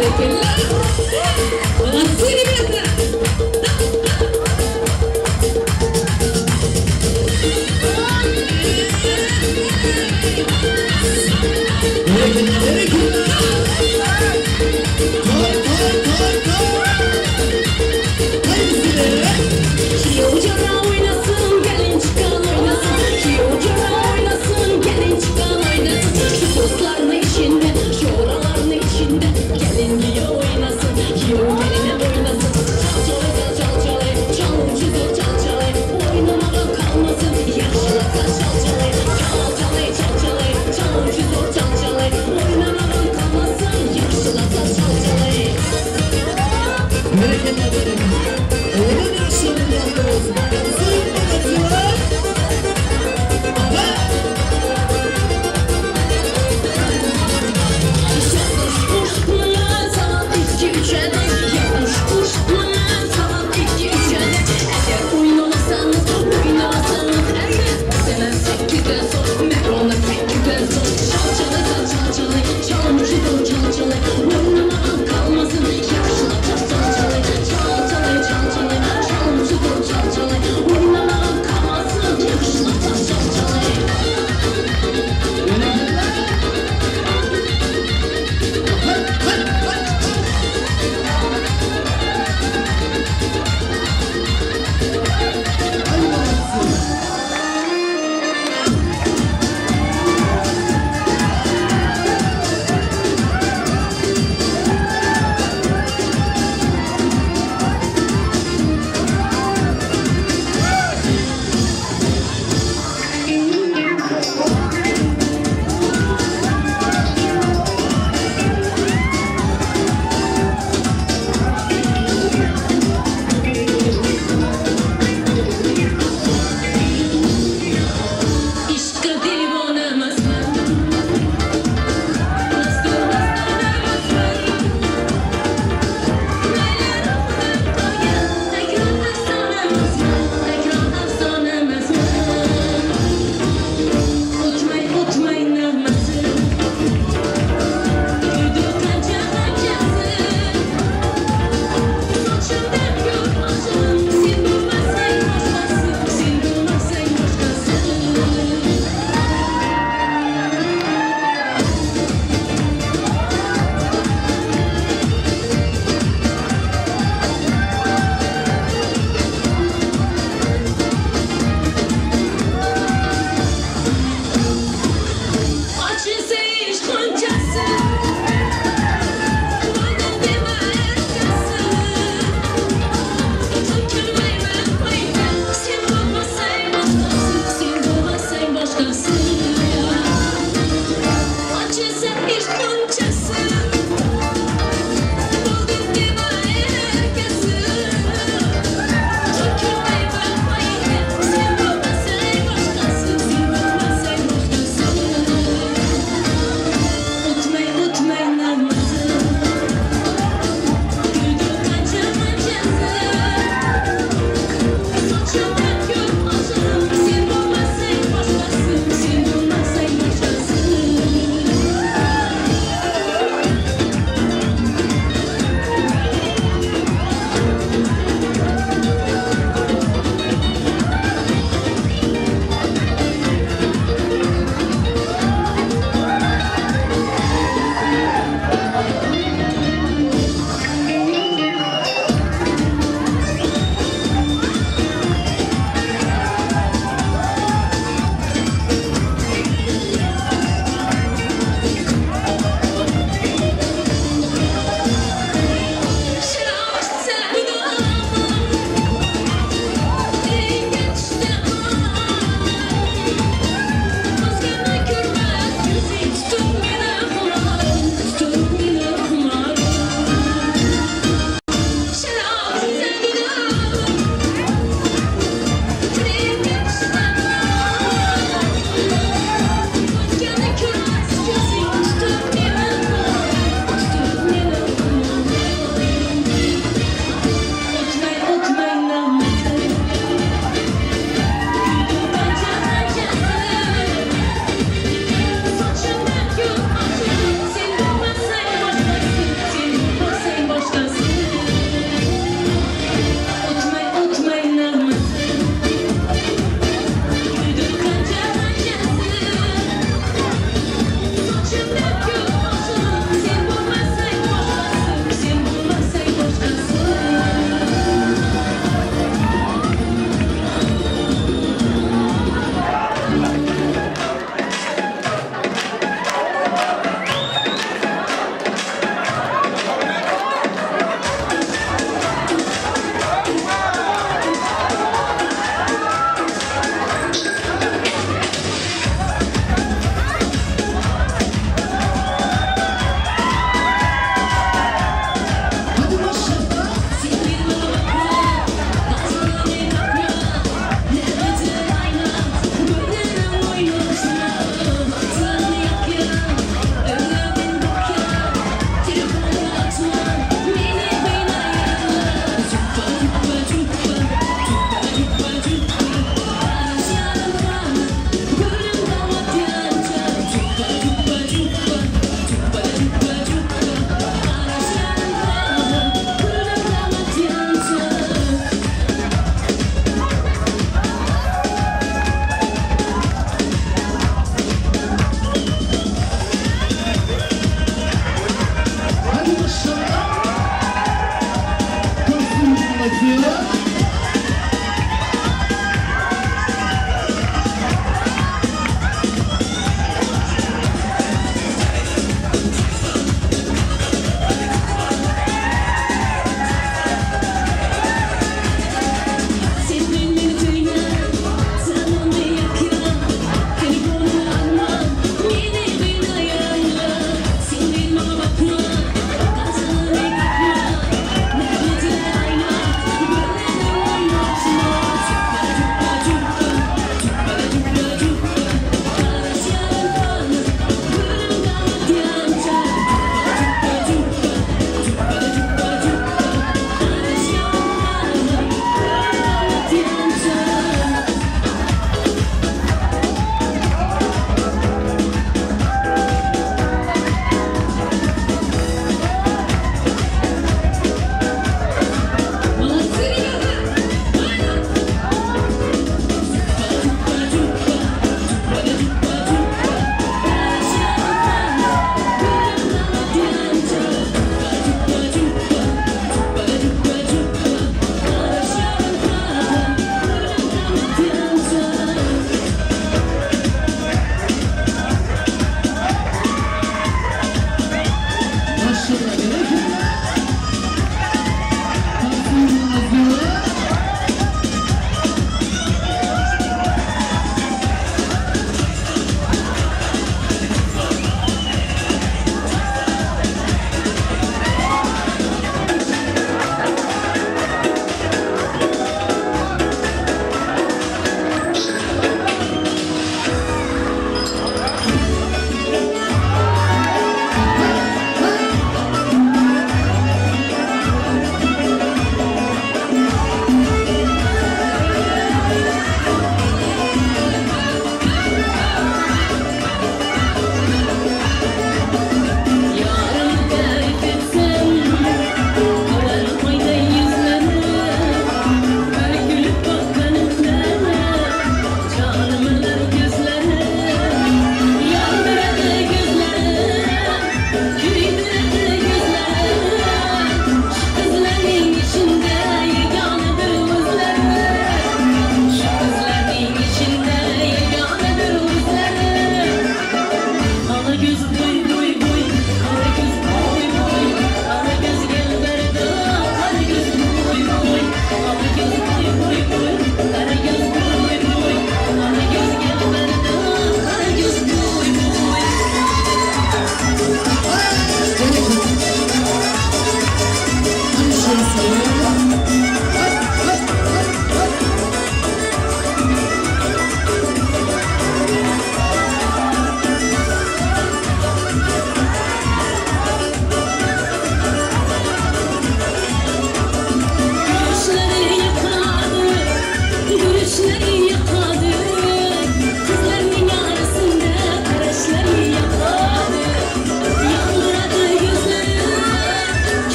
berekeler. Asıl rебята. Kiyocara oynasın, gelin çıkan oynasın. Kiyocara oynasın, gelin çıkan oynasın. Şu tostların içinde, şu oraların içinde. Gelin giyo oynasın, giyo geline oynasın.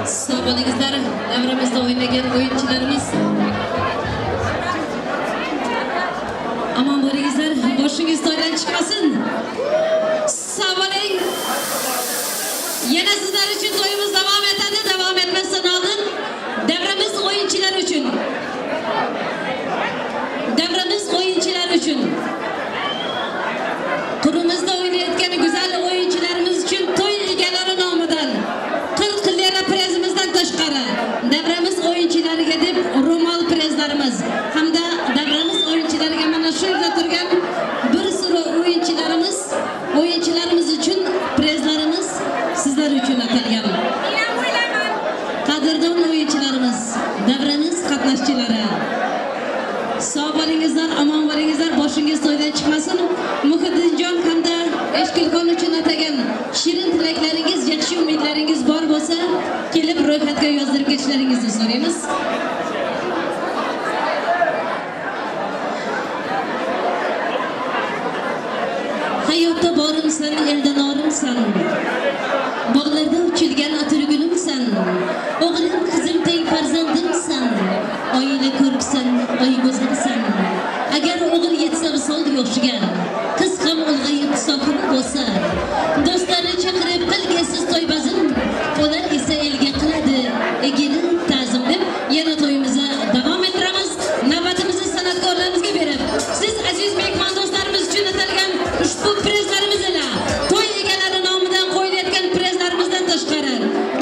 Sağ bo'lingizlar, davramizda o'ynagan o'yinchilarimiz. Aman bo'lingizlar, boshingiz to'ydan chiqmasin. Sağ bo'ling. Yana sizlar uchun to'yimiz davom etadi, davom etmasdan oldin davramiz o'yinchilar uchun. Davramiz o'yinchilar uchun. Turimizda o'ynayotgan go'zal o'yinchilarimiz uchun to'y egalari nomidan 40 lira prezimizdan tashqari davramiz o'yinchilariga deb ro'mol prezlarimiz hamda davramiz o'yinchilariga mana shu yerda turgan bir sura o'yinchilarimiz uchun prezlarimiz sizlar uchun atalgan. Qadrdon o'yinchilarimiz, davramiz qatnashchilari. Sağ bo'lingizlar, amon bo'lingizlar, boshingiz to'ydan chiqmasin. Muhiddinjon hamda Eshkilxon uchun atagan shirin tilaklaringiz, yaxshi umidlaringiz bor bo'lsa, kelib ro'yxatga yozdirib ketishlaringizni so'raymiz. Hayotda borimsan, elda norimsan. Bog'larda uchilgan atirgulimsan. O'g'lim, qizim teng farzandimsan. Oila ko'rksan, oy go'zalsan. Agar o'g'il yetsa visol yoshiga, qiz ham ulg'ayib sohib bo'lsa, do'stlarni chaqirib qilgaysiz to'ybazim, ular esa elga qiladi egini ta'zim deb yana to'yimizni davom ettiramiz. Navbatimizni san'atkorlarimizga berib, siz aziz mehmon do'stlarimiz uchun atalgan ushbu prezlarimiz ila to'y egalari nomidan qo'yilayotgan prezlarimizdan tashqari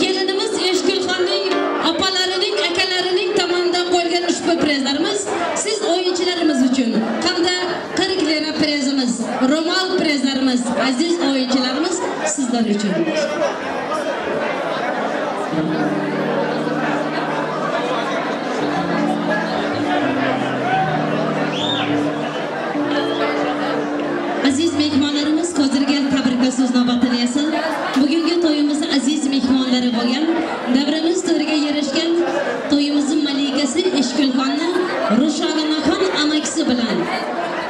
kelinimiz Eshkilxonning opalarining, akalarining tomonidan qo'yilgan ushbu prezlarimiz siz o'yinchilarimiz uchun hamda 40 lira prezimiz, ro'mol prezlarimiz, aziz o'yinchilarimiz sizlar uchun. Aziz mehmonlarimiz, hozirgi tabriklar so'z navbatini esa bugungi to'yimiz aziz mehmonlari bo'lgan davramiz to'riga yarashgan to'yimizning malikasi Eshkilxonni Rushonaxon amakisi bilan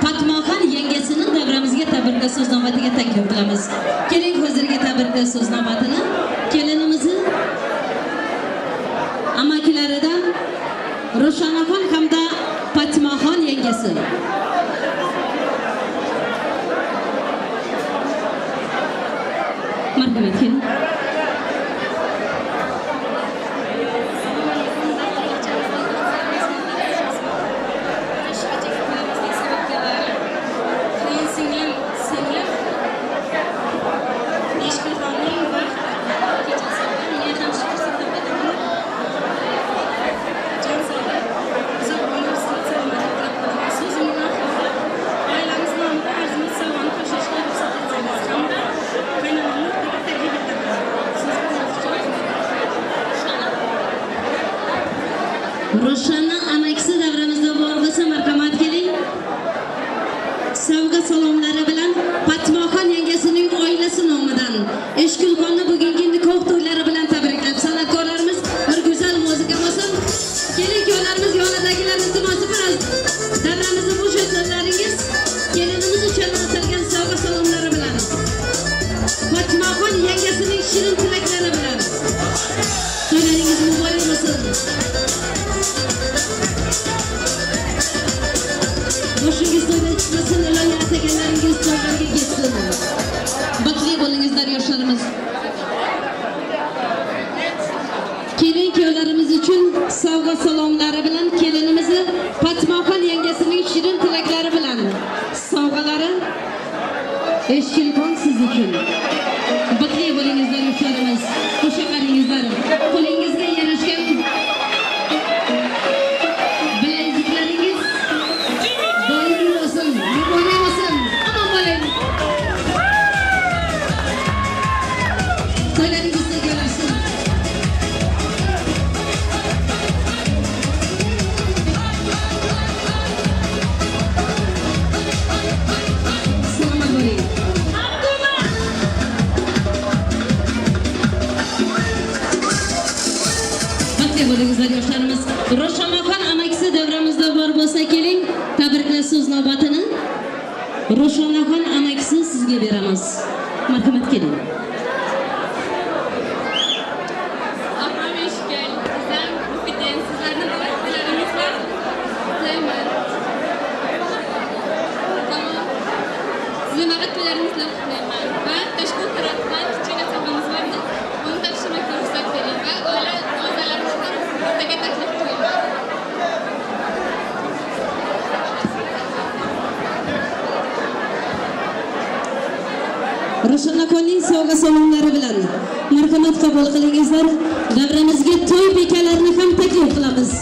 Fatmoxon yengasini davramizga tabriklar so'z navbatiga taklif qilamiz. Keling, hozirgi tabriklar so'z navbatini kelinimizni amakilaridan Rushonaxon hamda Fatmoxon yengasi marhamat keling. Roshana amakisi davramizda bor bo'lsa marhamat keling. Savga salomlari bilan Fatmoxon yengasining oilasi nomidan Eshkilxonni bugungi nikoh to'ylari bilan tabriklab san'atkorlarimiz bir go'zal muzika bo'lsin. Keling, yo'llarimiz yonidagilarni iltimos qilamiz. Davramizda bu so'zlaringiz kelinimiz uchun atalgan savga salomlari bilan Fatmoxon yengasining shirin tilaklari bilan to'ylaringiz muborak bo'lsin. Boshingiz to'ydan chiqmasin, ilohiy ataganlaringiz to'ylarga yetsin. Baxtli bo'lingizlar yoshlarimiz. Kelin kuyovlarimiz uchun savg'a salomlari bilan kelinimizni Fatmoxon yengasining shirin tilaklari bilan sovg'alari Eshkilxon siz uchun. Baxtli bo'lingizlar yoshlarimiz. Qo'sha qaringizlar. Qo'lingizga yarashgan bo'lingizlar yoshlarimiz. Roshanaxon amakisi davramizda bor bo'lsa keling, tabriklar so'z navbatini Roshanaxon amakisi sizga beramiz. Marhamat keling. Ravshan akoning sovg'a salomlari bilan marhamat qabul qilingizlar. Davramizga to'y bekalarini ham taklif qilamiz.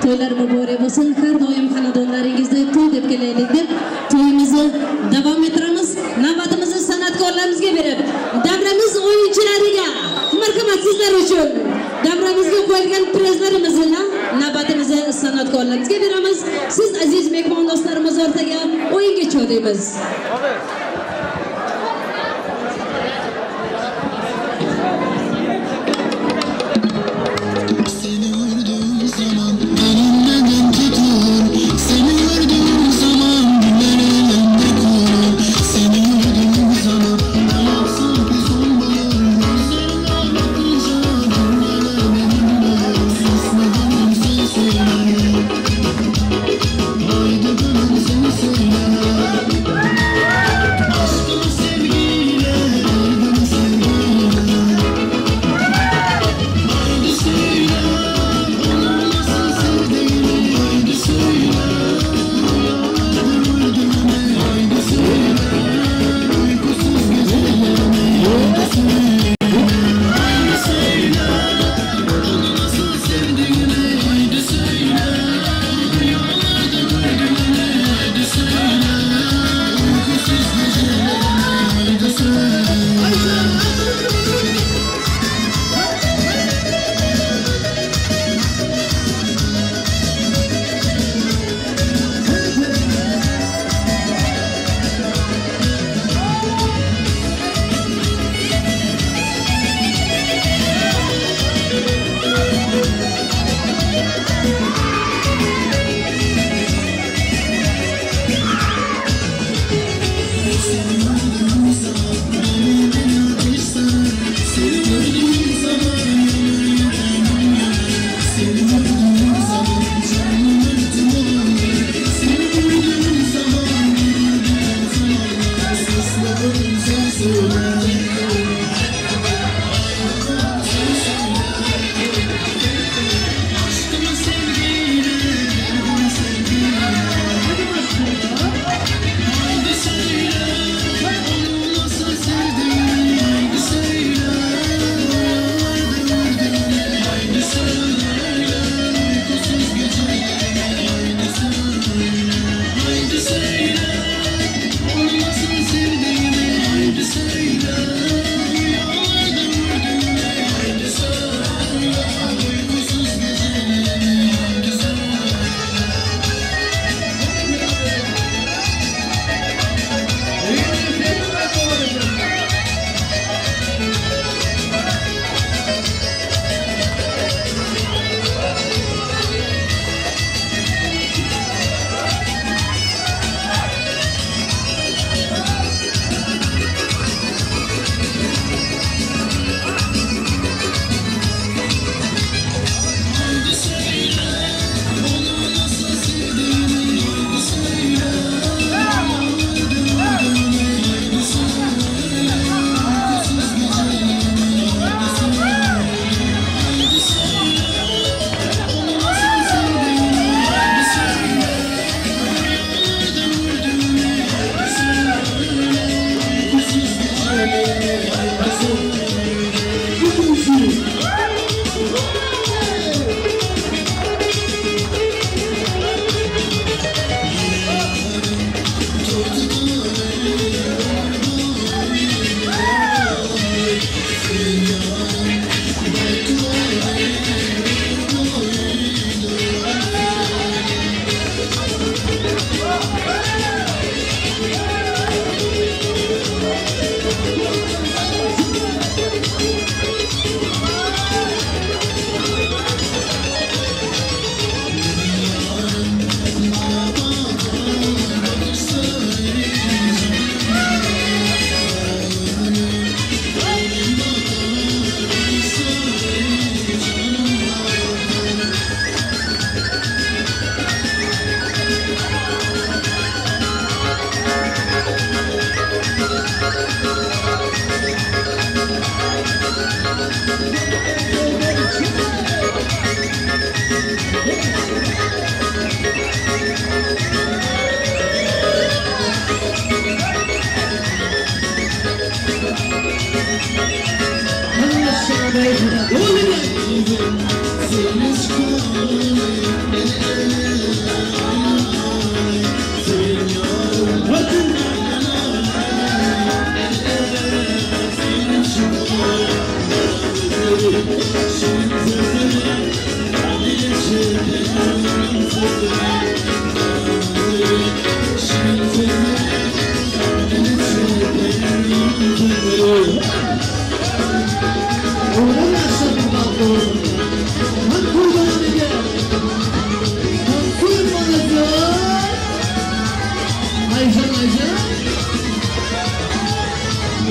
To'ylar muborak bo'lsin. Har doim xonadonlaringizda to'y deb kelaylik deb to'yimizni davom ettiramiz. Navbatimizni san'atkorlarimizga berib, davramiz o'yinchilariga marhamat sizlar uchun davramizga qo'yilgan prizlarimizni navbatimizni san'atkorlarimizga beramiz. Siz aziz mehmon do'stlarimiz o'rtaga o'yinga chiqdingiz.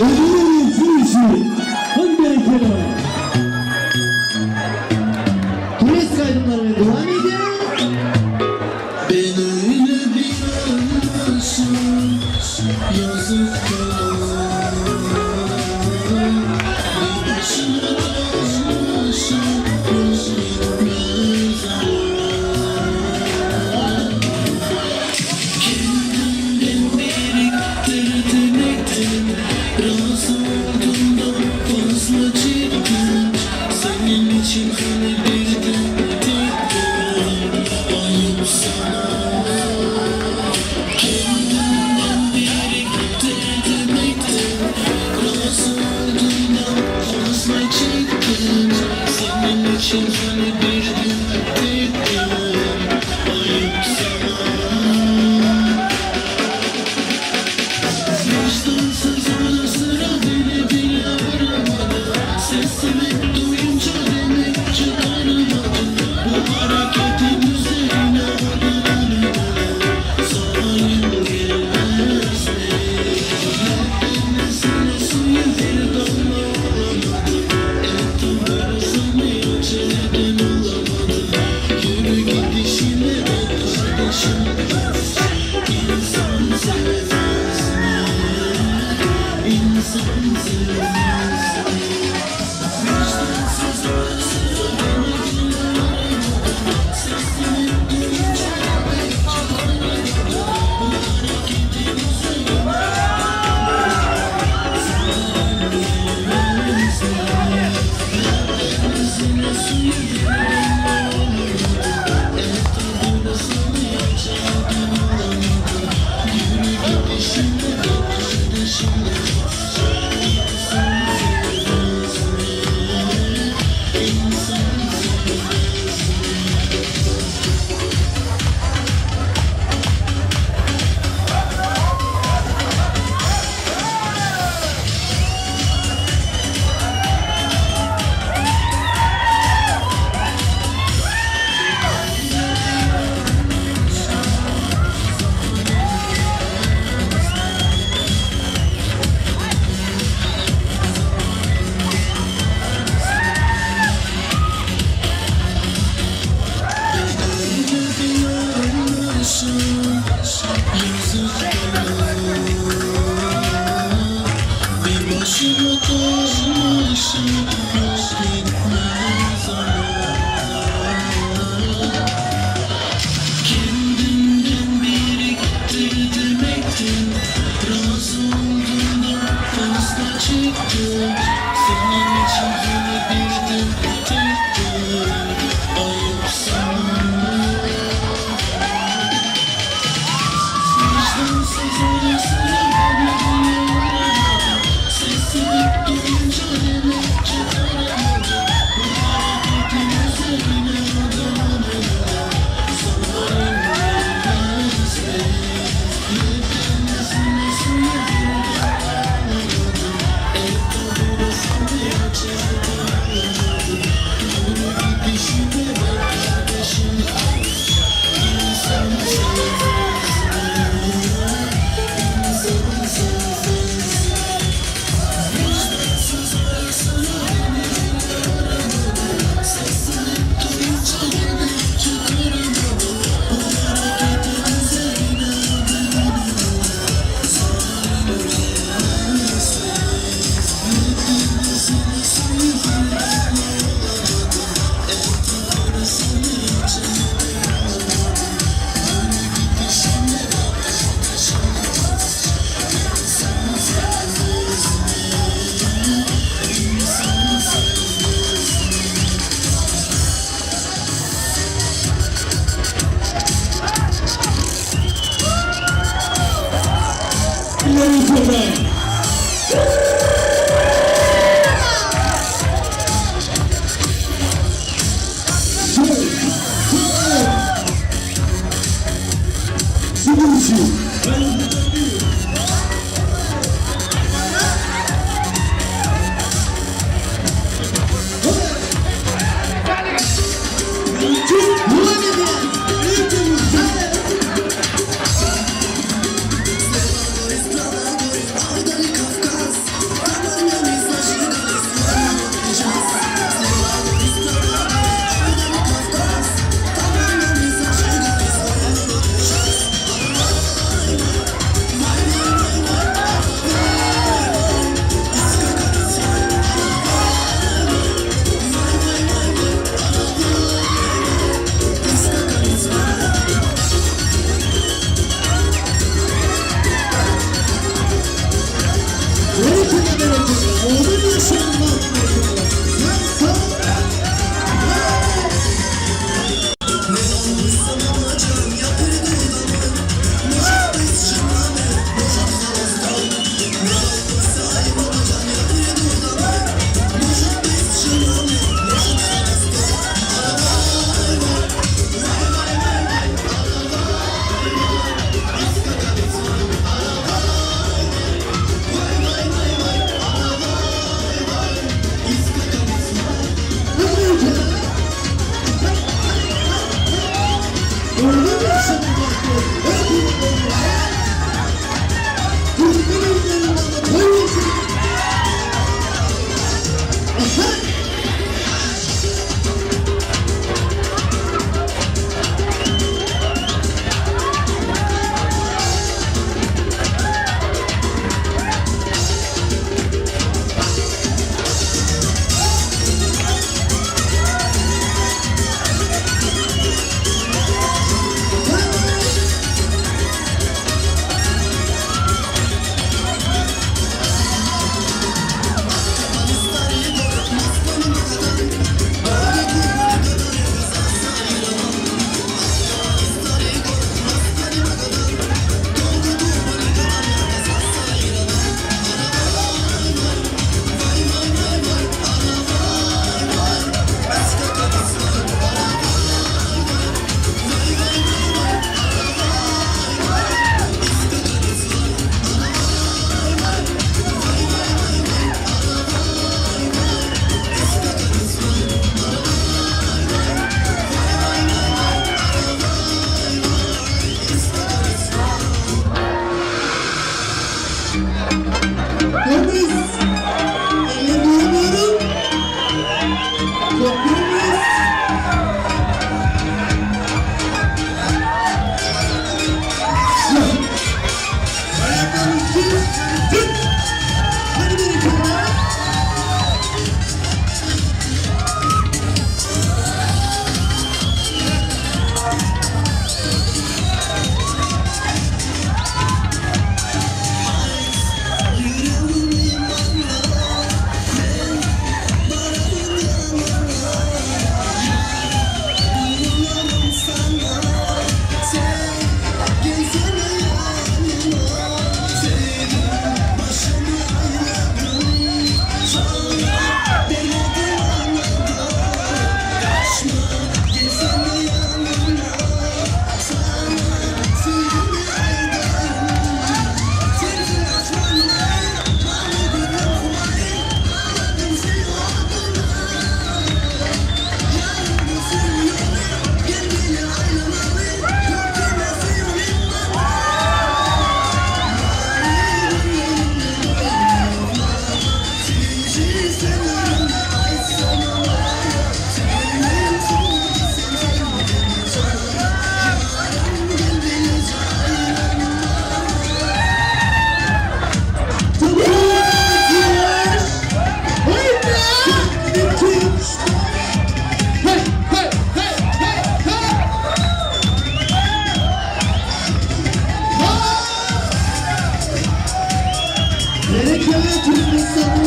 Ödülün sürüşü Hande Kemal. Turist kaydımlarına devam ediyor. Ben öyle bir aşığım, yazık bana. Bir başına kalmışım, hoş gitmez kendimden biriktirdim, razı oldum da fazla çektim. Senin için hani birden tektim, ayıp sana. Kendimden biriktirdim, razı oldum da fazla çektim. Senin için hani birden tektim, ayıp sana. Vicdansız ara sıra beni bile aramadı. Sesimi duyunca demek çıkaramadı. Bu hareketin üzerine adını sayın gelmez mi? Denizine suyu bir damla olamadı. Etrafını çileden olamadı. Yürü gidişine de kardeşim. İnsan sevmez mi? İnsan sevmez mi? Vicdansız ara sıra beni bile aramadı. Sesini duyunca demek çıkaramadı. Bu hareketin üzerine gelmez mi? Denizine suyu bir damla olamadı. Etrafını çileden olamadı. Yürü gidişine de kardeşim. Bir başıma kalmışım, hoş gitmez kendimden biriktirdim, ektim. Razı oldum da fazla çektim. Senin için yine birden tektim. Ayıp sana. Vicdansız ara sıra beni bile aramadı. Sesini duyunca demek çıkaramadı. Bu hareketin üzerine adamadı. Sanırım gelmez mi? Denizine suyu bir damla olamadı. Etrafını sallayan çıkaramadı. Yürü gidişine de kardeşim. İnsan sevmez mi? İnsan sevmez mi? Vicdansız ara sıra beni bile aramadı. Sesini duyunca demek çıkaramadı. Bu hareketin üzerine adamadı. Sanırım gelmez mi? Denizine suyu bir damla olamadı. Etrafını sallayan çıkaramadı. Yürü gidişine de kardeşim. İnsan sevmez mi? İnsan sevmez mi? İleri program. Sürüşü.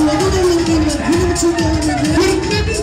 Sonuna doğru geliyor. Film için devam ediyor. Gitmemiz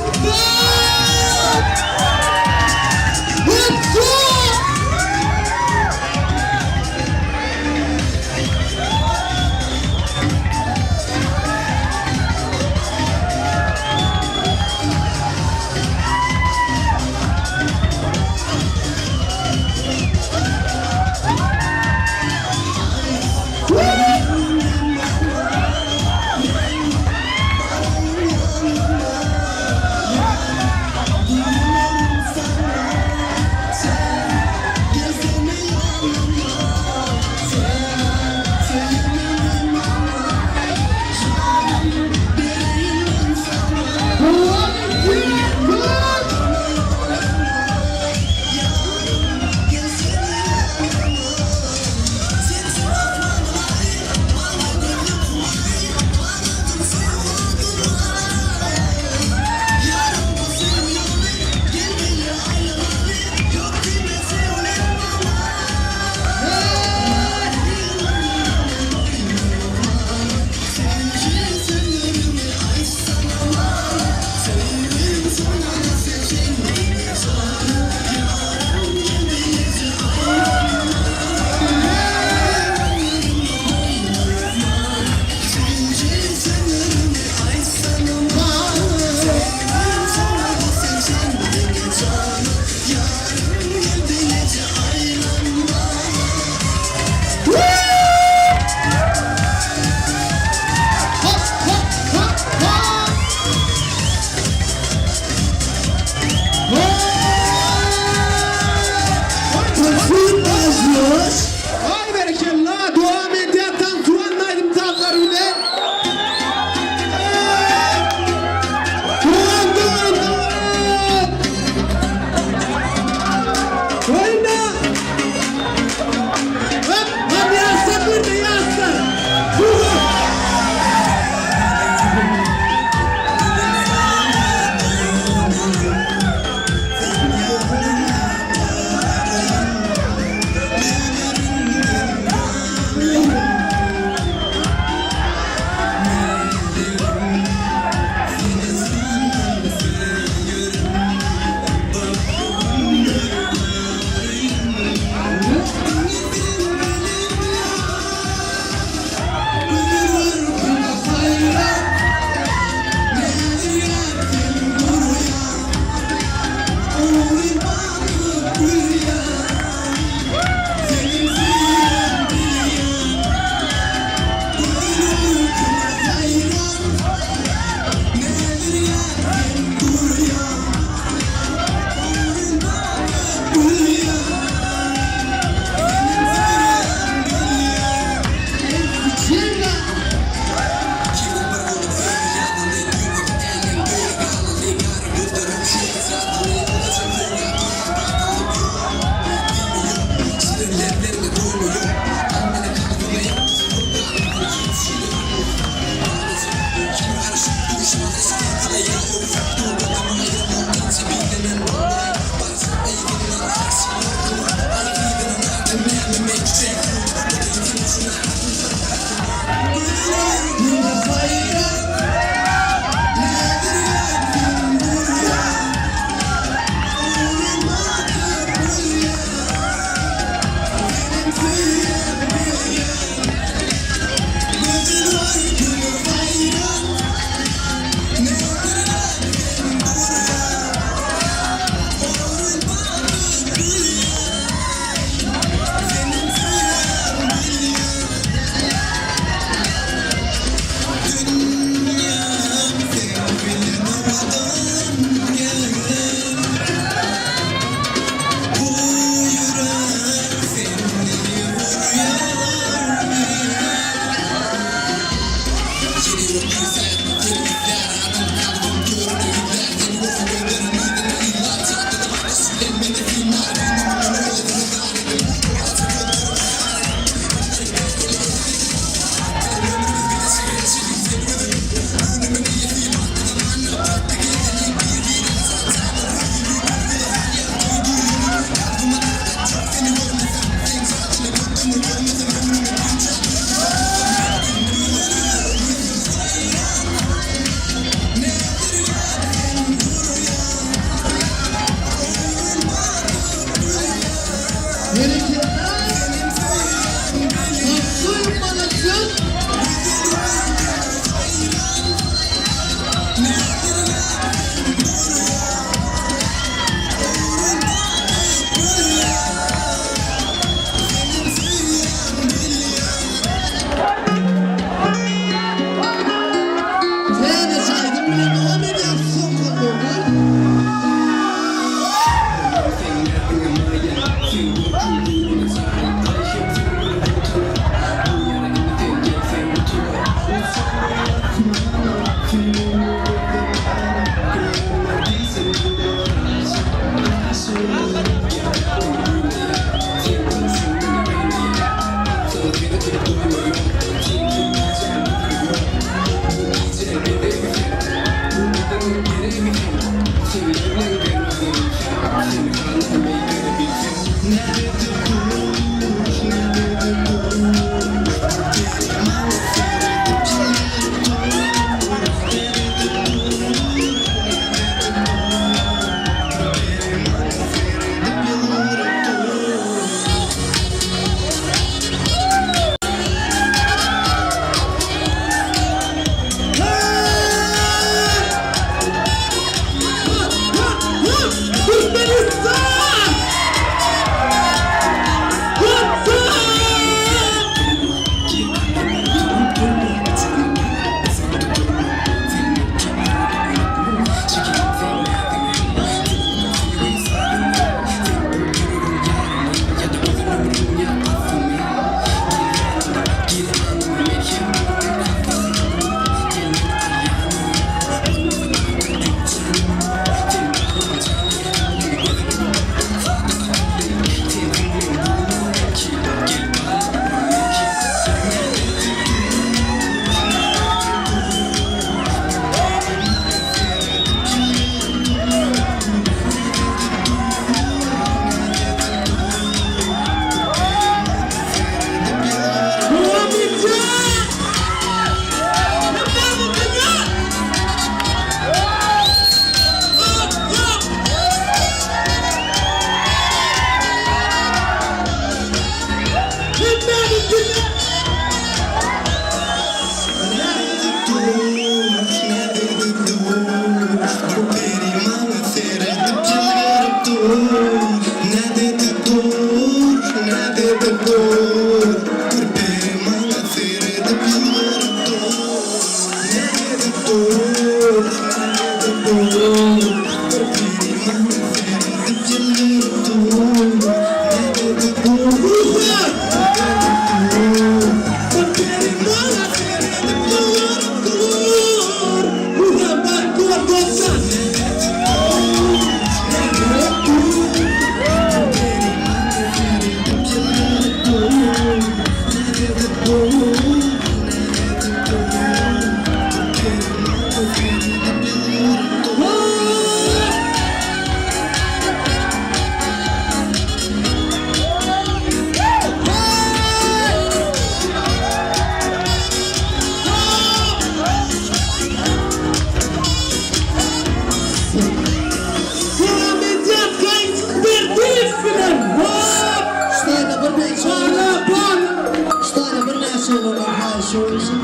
so'ralar xahish olsun.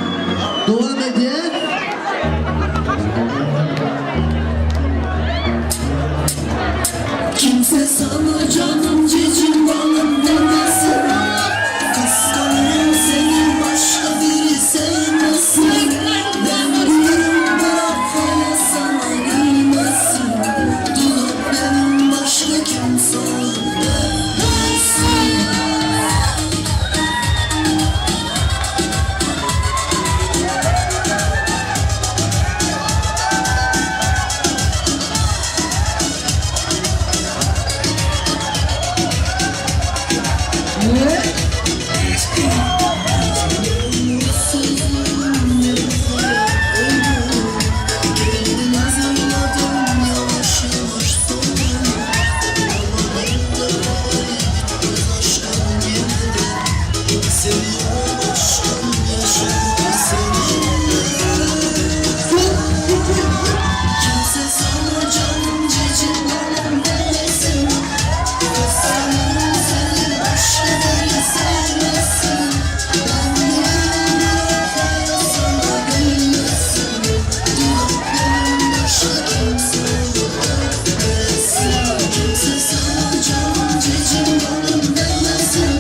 Devam edin. Kimse sana canım cicim balım demesin. Kıskanırım seni başka biri sevmesin. Ben bilirim bırak hala sana gülmesin. Durup benim başka kimse olmasın. Kimse sana canım cicim balım demesin. Kıskanırım seni başka biri sevmesin. Ben bilirim bırak hala sana gülmesin. Durup benim başka kimse olmasın. Kimse sana canım cicim balım demesin.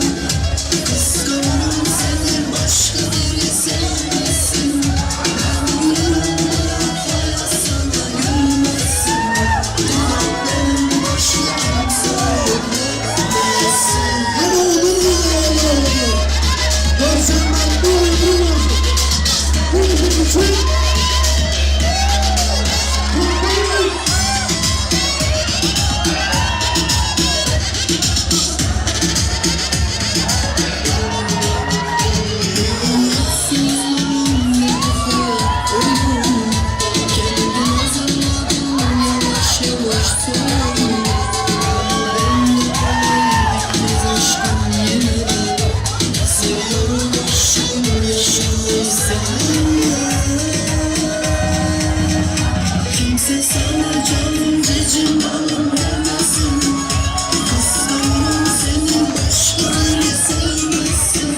Kıskanırım seni başka biri sevmesin. Ben bilirim bırak hala sana gülmesin. Durup benim başka kimse olmasın. Hadi oğlum ya. Görsen ben bu. Bu için. Kendimi hazırladım yavaş yavaş soğudum. Ben de böyle bitmez aşkım yeniden. Seviyorum aşkım yaşamayı seninle. Kimse sana canım cicim balım demesin. Kıskanırım seni başka biri sevmesin.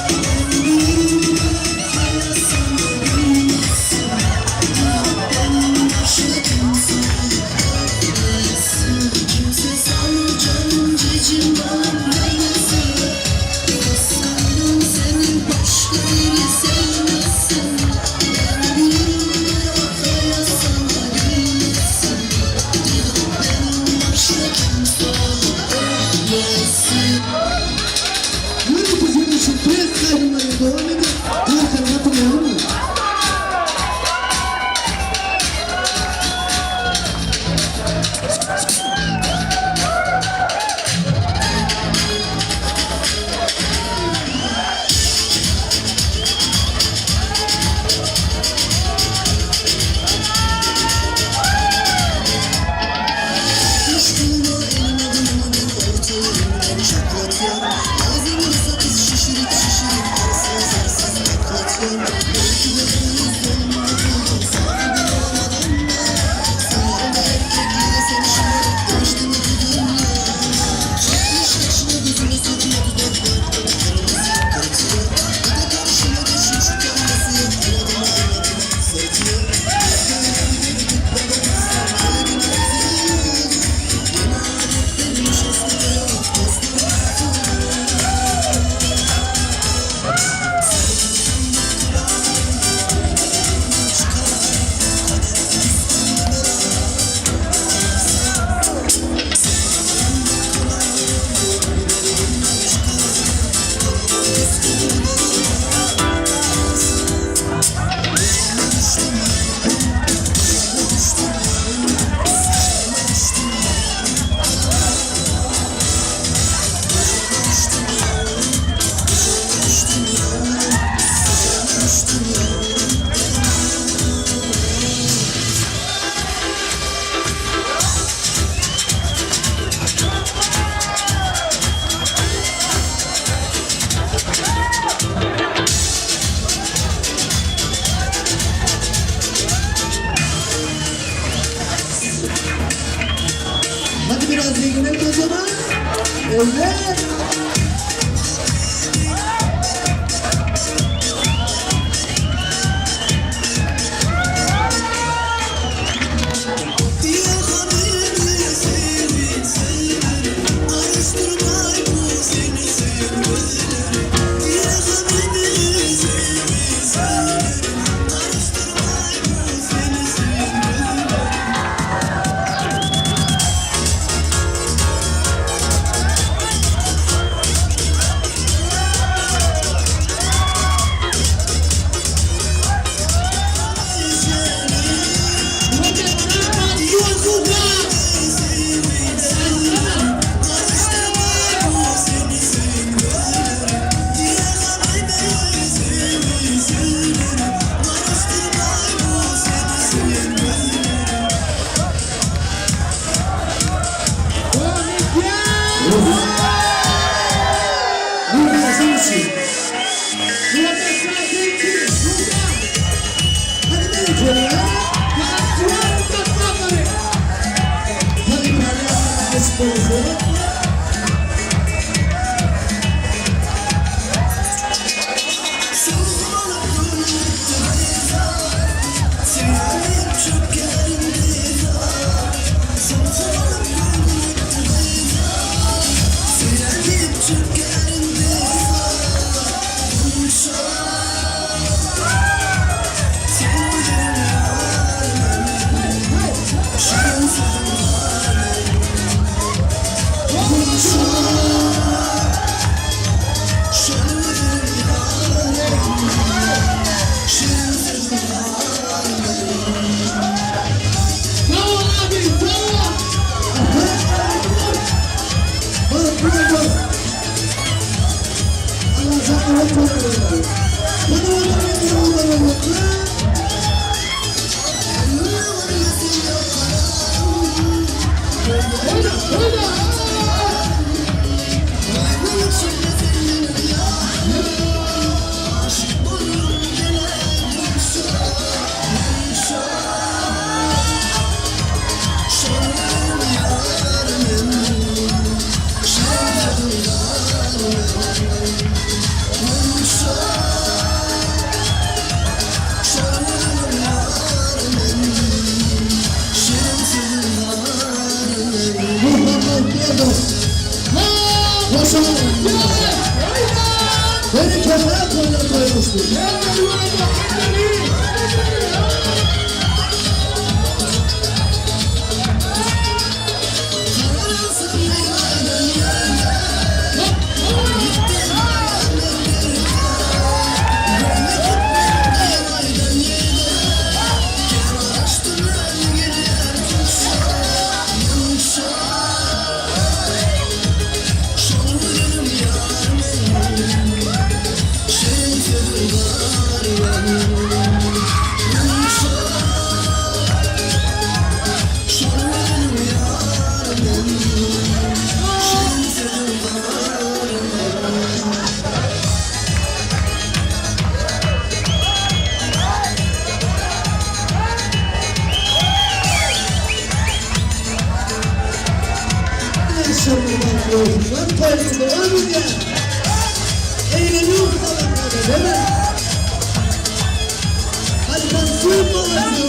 Ben bilirim bırak hala sana gülmesin. Durup benim başka kimse olmasın. Kimse sana canım cicim balım demesin. Kıskanırım seni başka biri sevmesin. Ben bilirim bırak hala sana gülmesin. Durup benim başka kimse olmasın. Yürü bizim için pres kaydımları devam edin. Tarkan hatırlayalım mı? Düştüğümü eline adımını ortalarından çatlatıyor. Ağzını sakız şişirip şişirip arsız arsız patlatıyor. Belki de bunu sonuna buldum sahibi olmadan da. Sınırda erkekliğe seni şımarıp geçti mi bu dünya? 60 yaşına gözüne sokuyor dudaklar. Kırmızı kaçıyor. Bir de karşıma düşmüş kendisi yok. Anladım anladım satıyor. toylar koymuştur. Ben toyumda ölüm ya. Eğleniyor falan böyle değil mi? Hadi ben suyum balasın.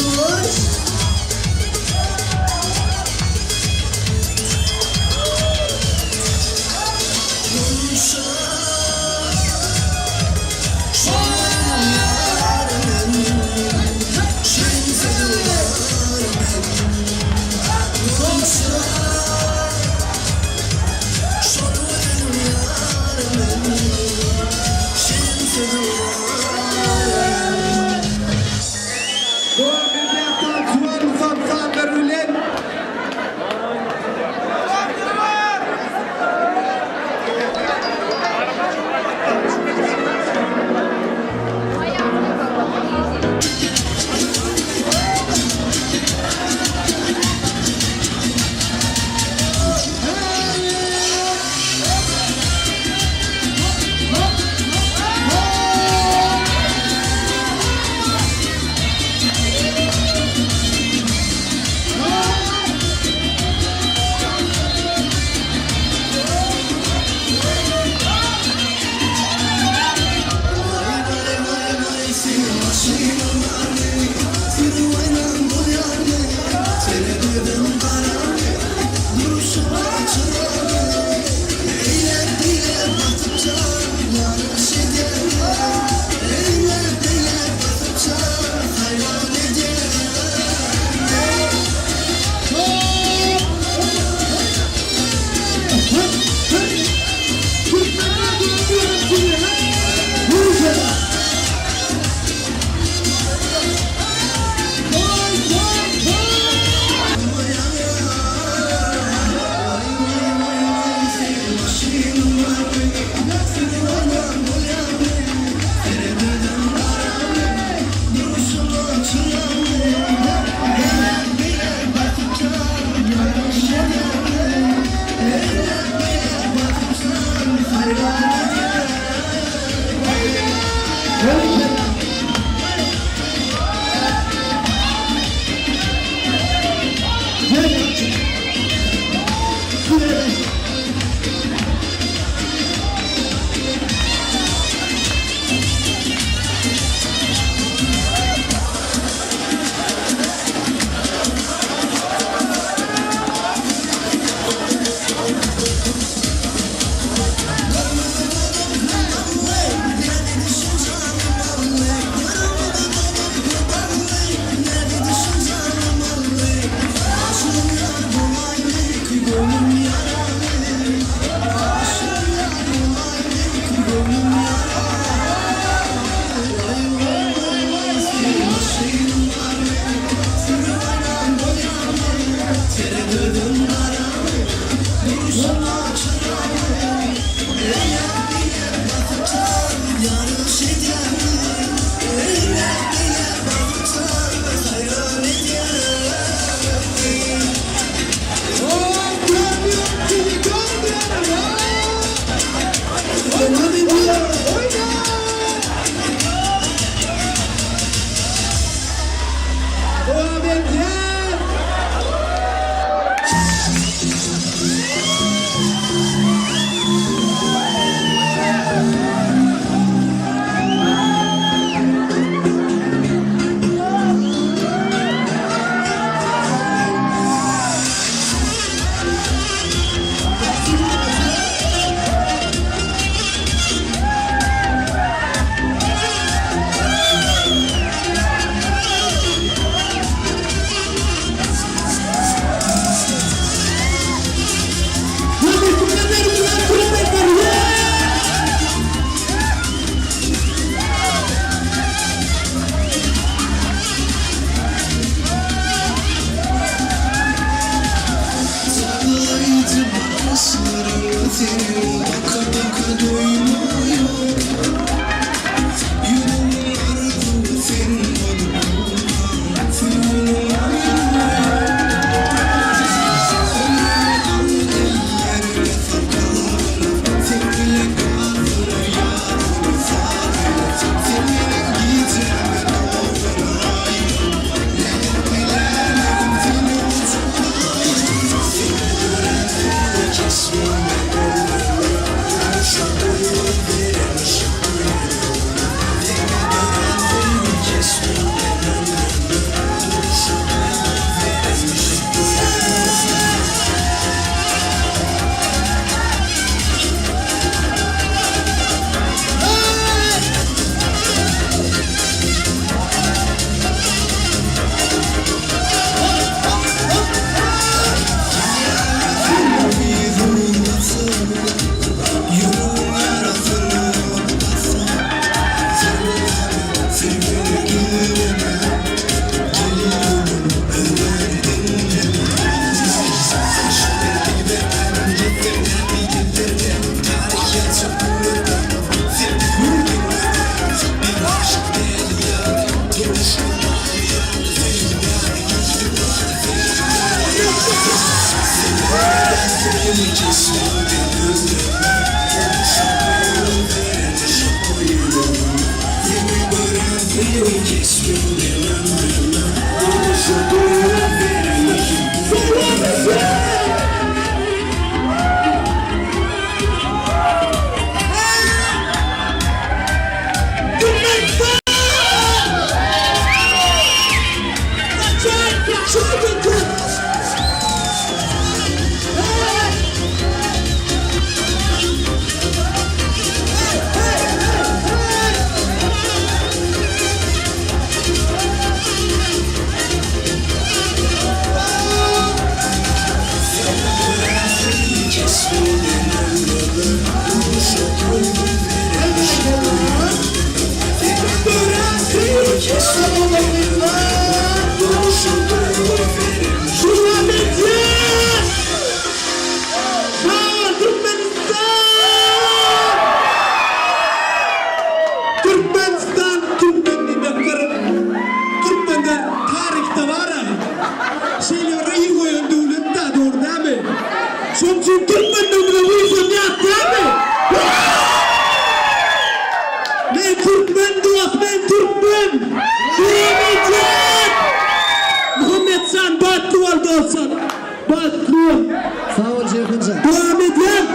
Sağ ol Ceyhuncan. Devam et lan.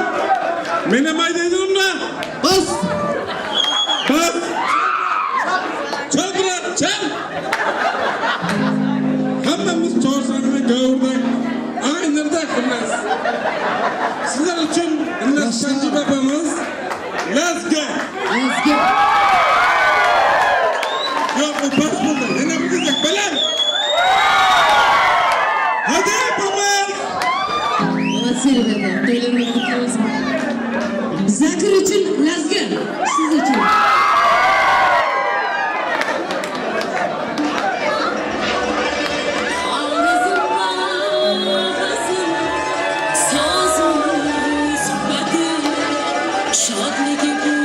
Mene maydaydım lan. Bas. Bas. Çal bırak, çal. Hammamiz çoğursanına gavurdan. Aynırda kılmaz. Sizler için Sanji babamız. Let's go. Let's go. Yok o bas buldu. Yine bu diyecek belen. Hadi babam. Bana seyredin. Söylemek tutmaz mı? Zakir için Lazgın. Siz için. Sazımız bakır, şadlık bu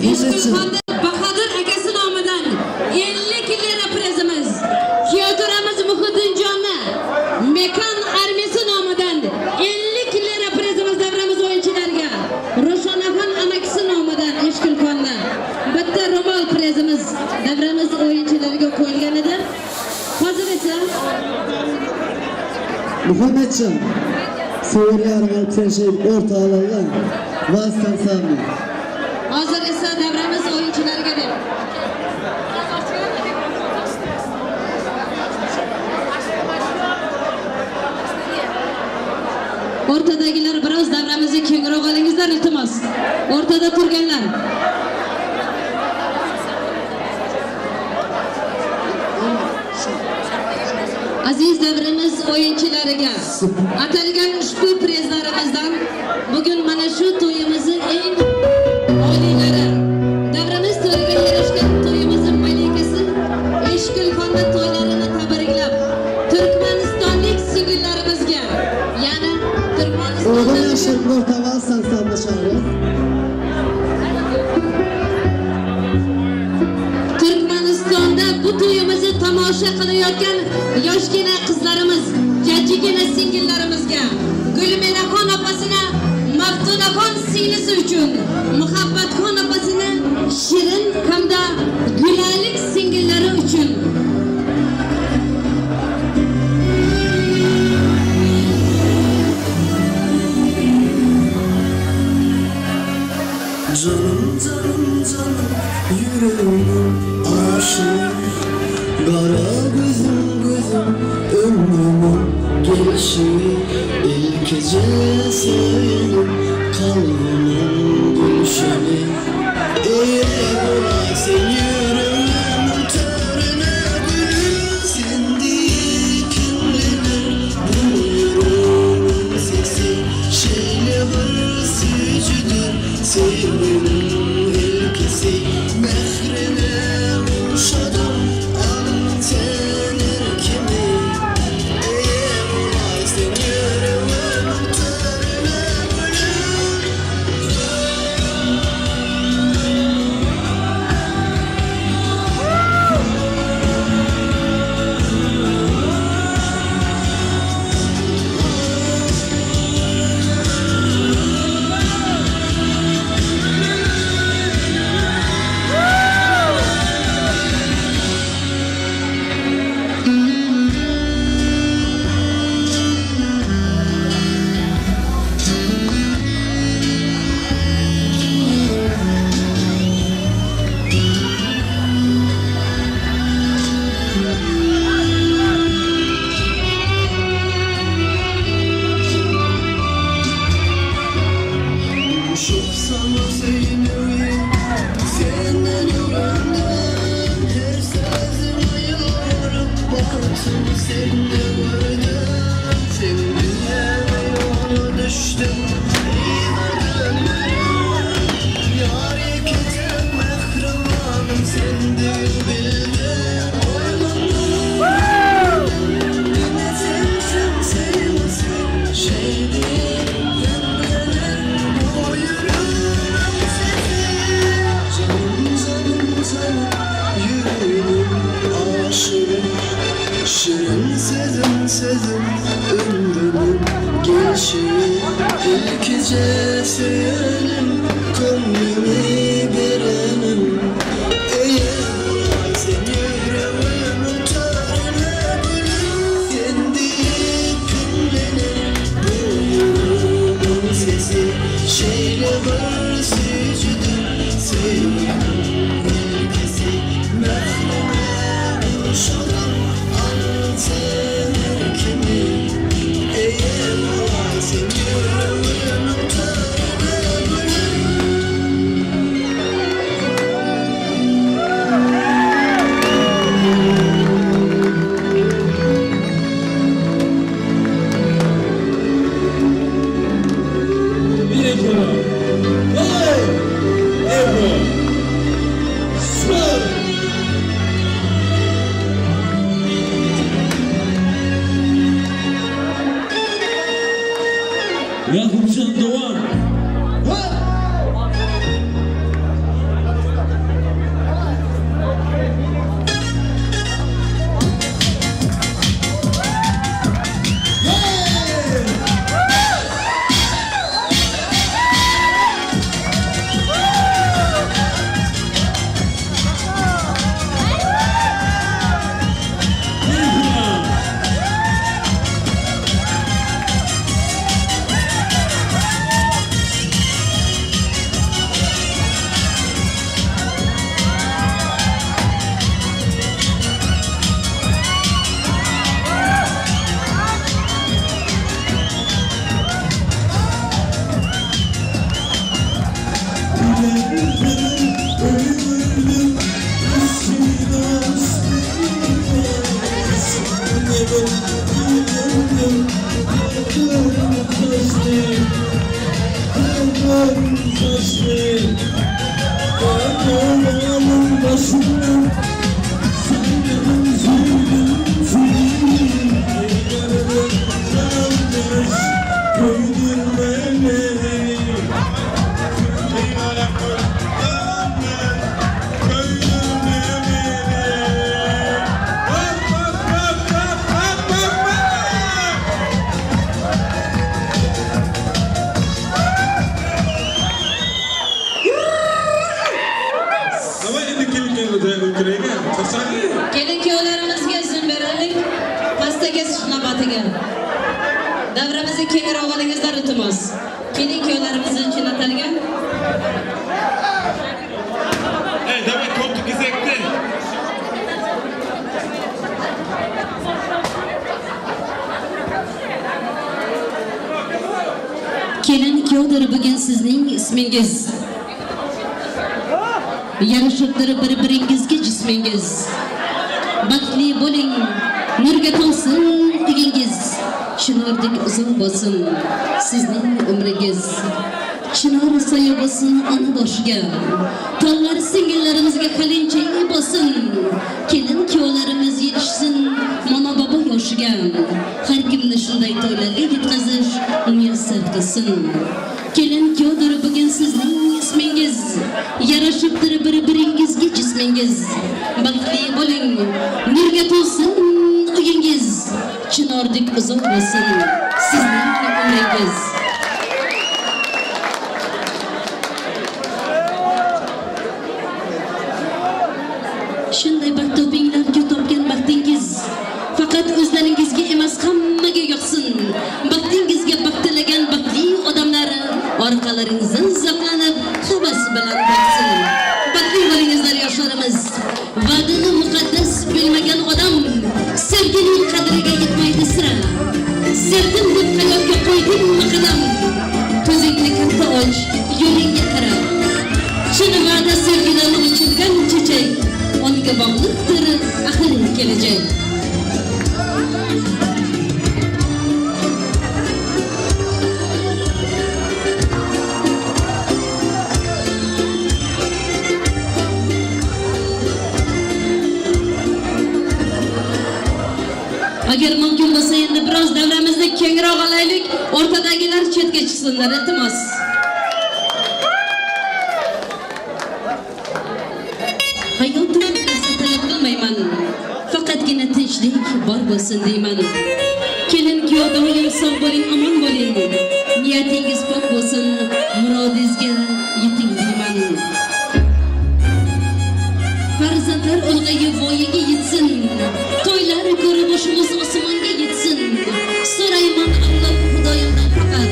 Eshqulxonda Bahodir akasi nomidan 50 lira prizimiz. Kuyovturamiz Muhiddinjonni Mekan armiyasi nomidan 50 lira prizimiz davramiz o'yinchilariga. Ro'shanaxon amakisi nomidan Eshqulxonda bitta ro'mol prizimiz davramiz o'yinchilariga qo'yilgan edi. Hozir esa Muhammedcan Suriye Argal Teşeği ortağlarla vasıtan sağlı. Hozir esa davramiz o'yinchilariga deb o'rtadagilar biroz davramizni kengroq olingizlar iltimos. O'rtada turganlar. Aziz davramiz o'yinchilariga atalgan ushbu prizlarimizdan bugun mana shu to'yimizni eng oliylari davramiz to'yiga yarashgan to'yimizning malikasi Eshqulxonda to'ylarini tabriklab Turkmanistonlik singillarimizga, ya'ni Oğlan Turkmanistonda yaşır orta vasıtan sağlı çağırıyor. Turkmanistonda bu to'yimizni tomosha qilayotgan yoshgina qizlarimiz, jajjigina singillarimizga, Gulminaxon opasini Maftunaxon singlisi uchun, Muhabbatxon opasini Shirin hamda Gulalik singillari uchun Canım canım canım yüreğimin aşığı Kara gözüm gözüm ömrümün gelişi İlk gece sevdim kalbimin gülüşeni Eğer olaysa yüreğimin törüne gülüm Sendi kimlenir bu yüreğimin sesi Şeyle hırsıcıdır sevgimin ilkesi Mehrine uşadım antenir kimi Eğer olaysa yüreğimin törüne gülüm Çok sana sevmiyorum Senden öğrendim Her sözüme yıllarım Baktım seni gördüm Senin dünyana yola düştüm Yar yıkacak mehribanım Sendir bildim Ne sevsem sevmesin Şey değil Şirin sezim ömrümün gelişi İlk gece söylenim gönlümü verenim Eğer sen yüreğimin törüne gülüm Kendi günlenir bu yüreğimin sesi Şeyle varsıcıdır sevgimin ilkesi Mehrime uşadım antenir kimi Eğer sen yüreğimin törüne gülüm Yakupcan Doğan Kelin kuyovlarimizga izn beraylik. Pastaga suhbatiga. Davramizni kengroq olingizlar iltimos. Kelin kuyovlarimizni chinlatalgan. Давай tortu gizekti. Kelin kuyovlar bugün sizning ismingiz. Yarışıqdir bir-biringizga jismingiz. Baxtli bo'ling, nurga to'lsin digingiz. Chinordek uzun bo'lsin sizning umringiz. Chinor soya bo'lsin ona boshiga. Tog'lar singillarimizga qalinchang bo'lsin. Kelin kuyovlarimiz yetishsin mama bobo yoshiga. Har kimni shunday to'ylarga yetkazish muyassar qilsin. Kelin kuyovdir bugün sizning ismingiz. Yarashibdir bir-biringizga jismingiz. Baxtli bo'ling, nurga to'lsin uyingiz. Chinordek uzun bo'lsin sizning umringiz. Shunday baxt topinglarga topgan baxtingiz faqat o'zlaringizga emas hammaga yoqsin. Baxtingizga baxt tilagan baxtli odamlar orqalaringizdan zavqlanib havas bilan boqsin. Baxtli bo'lingizlar yoshlarimiz. Va'dani muqaddas bilmagan odam sevgining qadriga yetmaydi sira. Sevdim deb hayotga qo'ydingmi qadam? Ko'zingni katta och, yo'lingga qara. Chin va'da sevgidan ochilgan chechak, onga bog'liqdir axir kelajak. Agar mumkin bo'lsa endi biroz davramizni kengroq olaylik, o'rtadagilar chetga chiqsinlar iltimos. Hayotim narsa talab qilmayman, faqatgina tinchlik bor bo'lsin deyman. Kelin kuyov doim sog' bo'ling, omon bo'ling. Niyatingiz pok bo'lsin, murodingizga yeting deyman. Farzandlar ulg'ayib voyaga yetsin. To'ylar ko'rib boshimiz osmonga yetsin. So'rayman Alloh Xudoyimdan faqat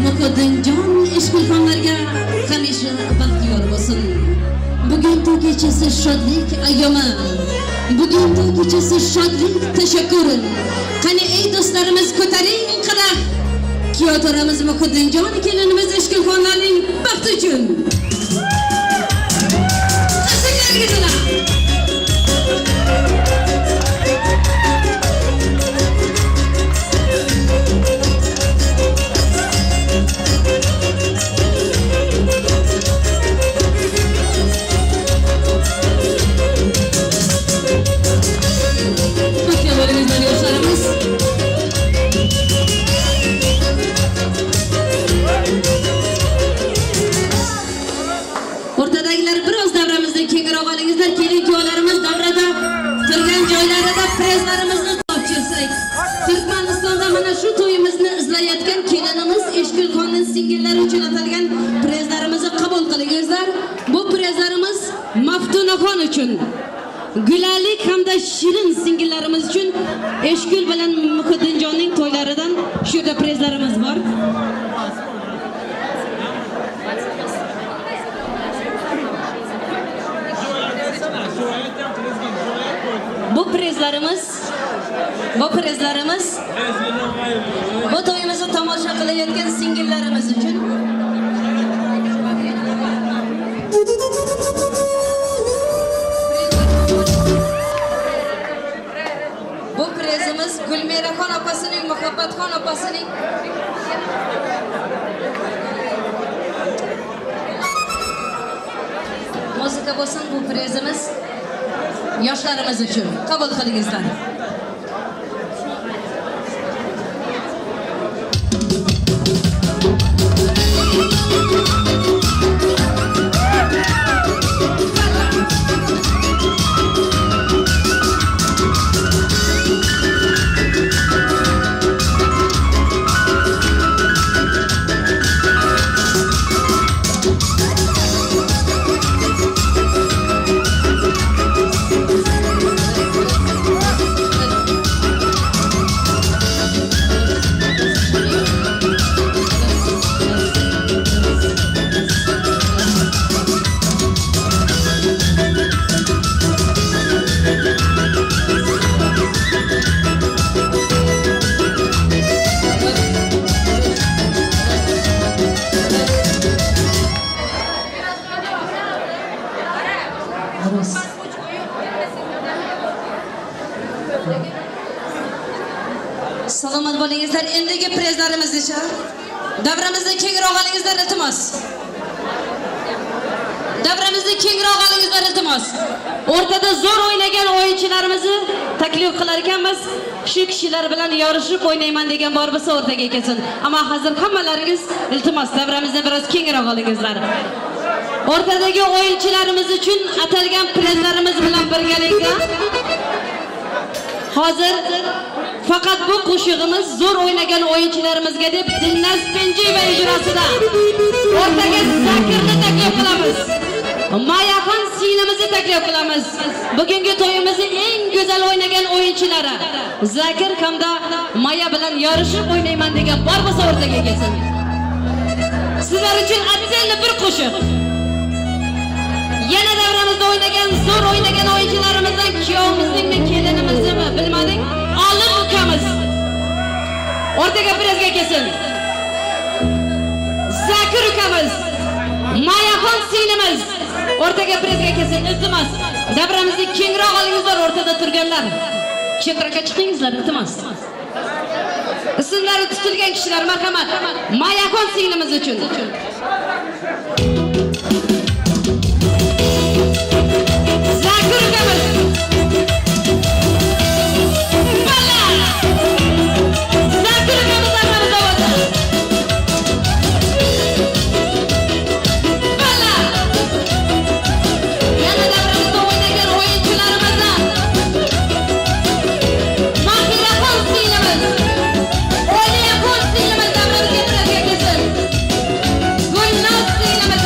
muqaddimjon ishqilxonlarga hamisha baxt yor bo'lsin. Bugun to'y kechasi shodlik ayyomi. Bugun to'y kechasi shodlik tashakkur. Qani ey do'stlarimiz ko'taring qadah. Kuyovlarimiz muqaddimjon kelinimiz ishqilxonlarning baxti uchun. O'rtadagilar biroz davramizdan kengroq olingizlar. Kelin kuyovlarimiz davrada turgan joylarida prezlarimizni topshirsak. Turkmanistonda mana shu to'yimizni izlayotgan kelinimiz Eshgulxonning singillari uchun atalgan prezlarimizni qabul qilingizlar. Bu prezlarimiz Maftunaxon uchun, Gulalik hamda Shirin singillarimiz uchun Eshgul bilan Muqaddimjonning to'ylaridan shu yerda prezlarimiz bor. Bu prezlarimiz bu to'yimizni tomosha qilayotgan singillarimiz uchun. eringizda bo'lsin bu prezimiz yoshlarimiz uchun. Qabul qilingizlar. Salomat bo'lingizlar. Endigi prezlarimiz esa davramizni kengroq olingizlar iltimos. Davramizni kengroq olingizlar iltimos. O'rtada zo'r o'ynagan o'yinchilarimizni taklif qilar ekanmiz. Shu kishilar bilan yorishib o'ynayman degan bor bo'lsa o'rtaga kelsin. Ammo hozir hammalaringiz iltimos davramizni biroz kengroq olingizlar. O'rtadagi o'yinchilarimiz uchun atalgan prezlarimiz bilan birgalikda hozir faqat bu qo'shig'imiz zo'r o'ynagan o'yinchilarimizga deb Dilnaz Penjiyeva ijrosida o'rtaga Zakirni taklif qilamiz. Mayaxon singlimizni taklif qilamiz. Bugungi to'yimizni eng go'zal o'ynagan o'yinchilari Zakir hamda Maya bilan yorishib o'ynayman degan bor bo'lsa o'rtaga kelsin. Sizlar uchun atzelli bir qo'shiq. Yana davramizda o'ynagan zo'r o'ynagan o'yinchilarimizdan kuyovimizning kelinimizmi bilmadik. Olim ukamiz o'rtaga prezga kelsin. Zakir ukamiz, Mayaxon singlimiz o'rtaga prezga kelsin. Iltimos, davramizni kengroq olingizlar o'rtada turganlar. Chetroqqa chiqingizlar iltimos. Ismlari tutilgan kishilar marhamat. Mayaxon singlimiz uchun. Zakir ukamiz. Gulnoz singlimiz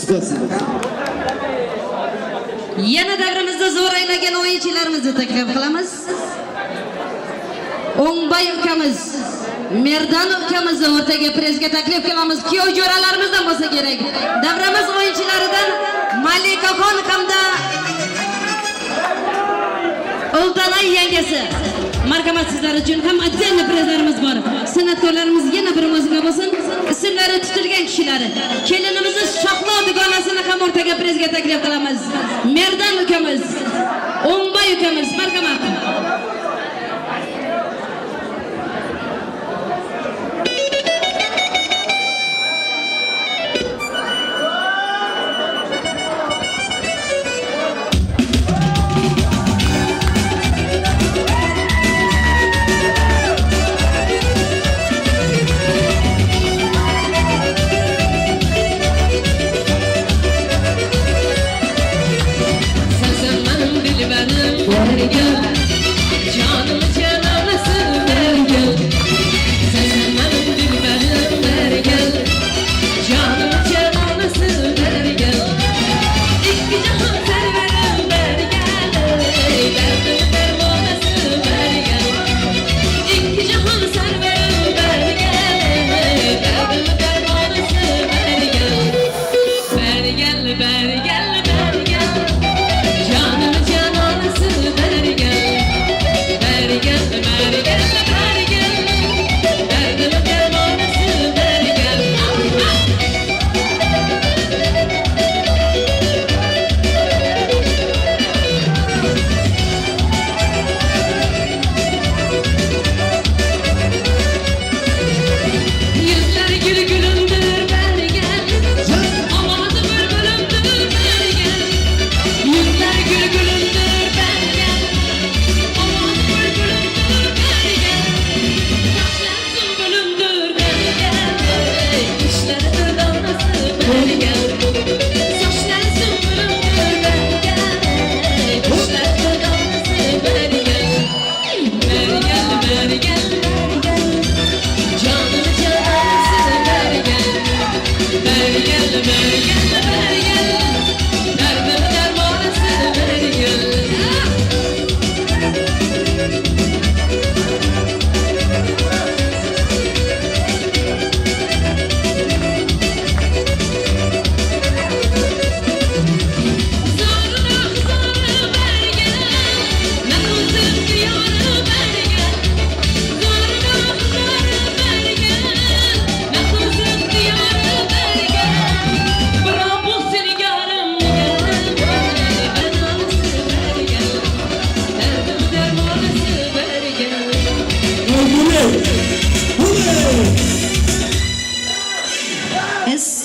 sifatsiz bo'lsin. Yana davrimizda zo'r aylagan o'yinchilarimizni taklif qilamiz. O'ngbay ukamiz, Merdan ukamizni o'rtaga prezga taklif qilamiz. Kuyov jo'ralarimizdan bo'lsa kerak. Davramiz o'yinchilaridan Malikaxon hamda Ultanay yangasi. Marhamat, sizlar uchun ham attenli prezlarimiz bor. San'atkorlarimiz yana bir o'ziga bo'lsin. Ismlari tutilgan kishilari. Kelinimizni Shohlo dugonasini ham o'rtaga prezga taklif qilamiz. Merdan ukamiz, O'ngbay ukamiz, marhamat.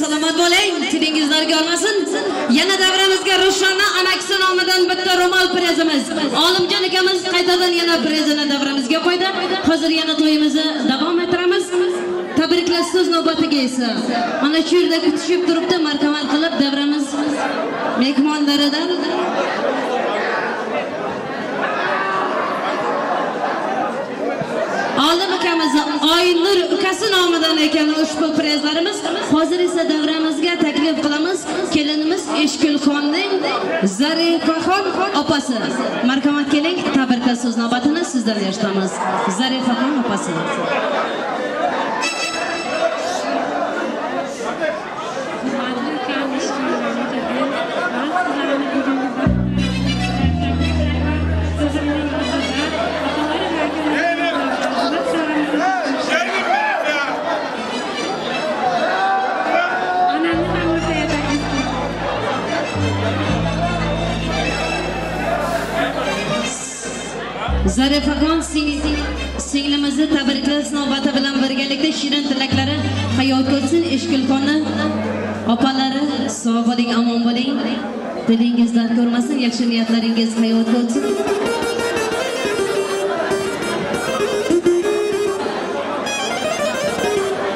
Salomat bo'ling, tilingizlarga olmasin. Yana davramizga Rushona amakisi nomidan bitta ro'mol prezimiz. Olimjon akamiz qaytadan yana prezini davramizga qo'ydi. Hozir yana to'yimizni davom ettiramiz. Tabriklash so'z navbatiga esa mana shu yerda kutishib turibdi, marhamat qilib davramiz mehmonlaridan Olim akamiz Oynur ukasi nomidan ekan ushbu prezlarimiz. Hozir esa davramizga taklif qilamiz kelinimiz Eshkulxonning Zarifaxon opasi. Marhamat keling, tabriklash so'z navbatini sizdan eshitamiz. Zarifaxon opasi. Zarifaxon singlimizni tabriklash navbati bilan birgalikda shirin tilaklari hayot ko'rsin. Eshkulxonni opalari sog' bo'ling, omon bo'ling. Dilingizdan ko'rmasin, yaxshi niyatlaringiz hayot ko'rsin.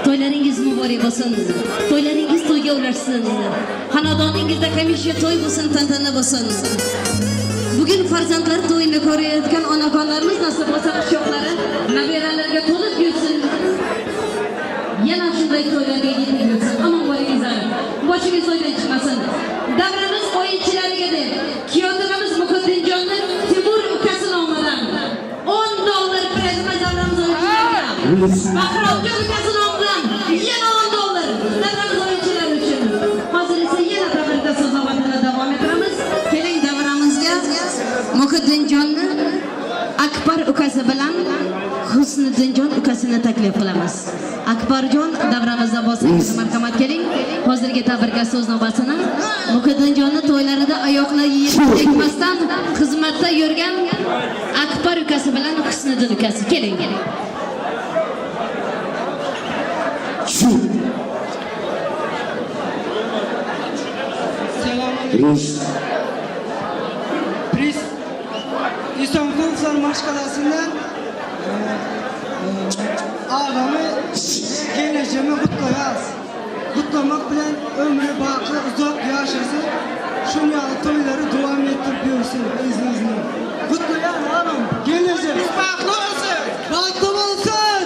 To'ylaringiz muborak bo'lsin. To'ylaringiz to'yga ulashsin. Xonadoningizda hamisha to'y bo'lsin, tantana bo'lsin. Bugün farzandlar to'yini ko'rayotgan onaxonlarimiz nasib bo'lsa quchoqlari nabiralarga to'lib yursin. Yana shunday to'ylarga yetib yursin. Amon bo'lingizlar. Boshingiz o'ydan chiqmasin. Bahromjon ukasi nomidan yana $10 davramiz o'yinchilari uchun. Hozir esa yana tabrikda so'z navbatini davom ettiramiz. Keling davramizga Muhiddinjonni Akbar ukasi bilan Husniddinjon ukasini taklif qilamiz. Akbarjon davramizda bo'lsangiz marhamat keling. Hozirgi tabrikda so'z navbatini Muhiddinjonni to'ylarida oyoqlar yetib tegmasdan xizmatda yurgan Akbar ukasi bilan Husniddin ukasi keling. Biz İstanbul Maşkalası'nda ağamı geleceğimi kutlayaz. Kutlamak bilen ömrü bakı uzak yaşasın. Şunu toyları devam ettirip yürüsün izninizle. Kutlayan ağam geleceğiz. Baklı olsun. Baklı olsun.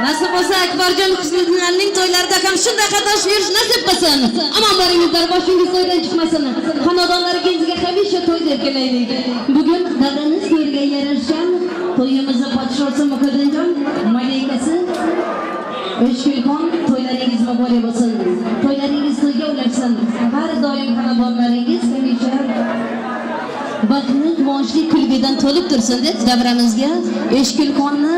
Nasib bo'lsa Akbarjon Husniddinning to'ylarida ham shunday qatnashib yurish nasib qilsin. Amon boringizlar, boshingiz to'ydan chiqmasin. Xonadonlaringizga hamisha to'y deb kelaylik. Bugun dadamiz to'yga yarashgan to'yimizni podshosi Muhiddinjon malikasi O'chkilxon to'ylaringiz muborak bo'lsin. To'ylaringiz to'yga ulashsin. Har doim xonadonlaringiz hamisha baxtli, quvonchli kulgidan to'lib tursin deb davramizga O'chkilxonni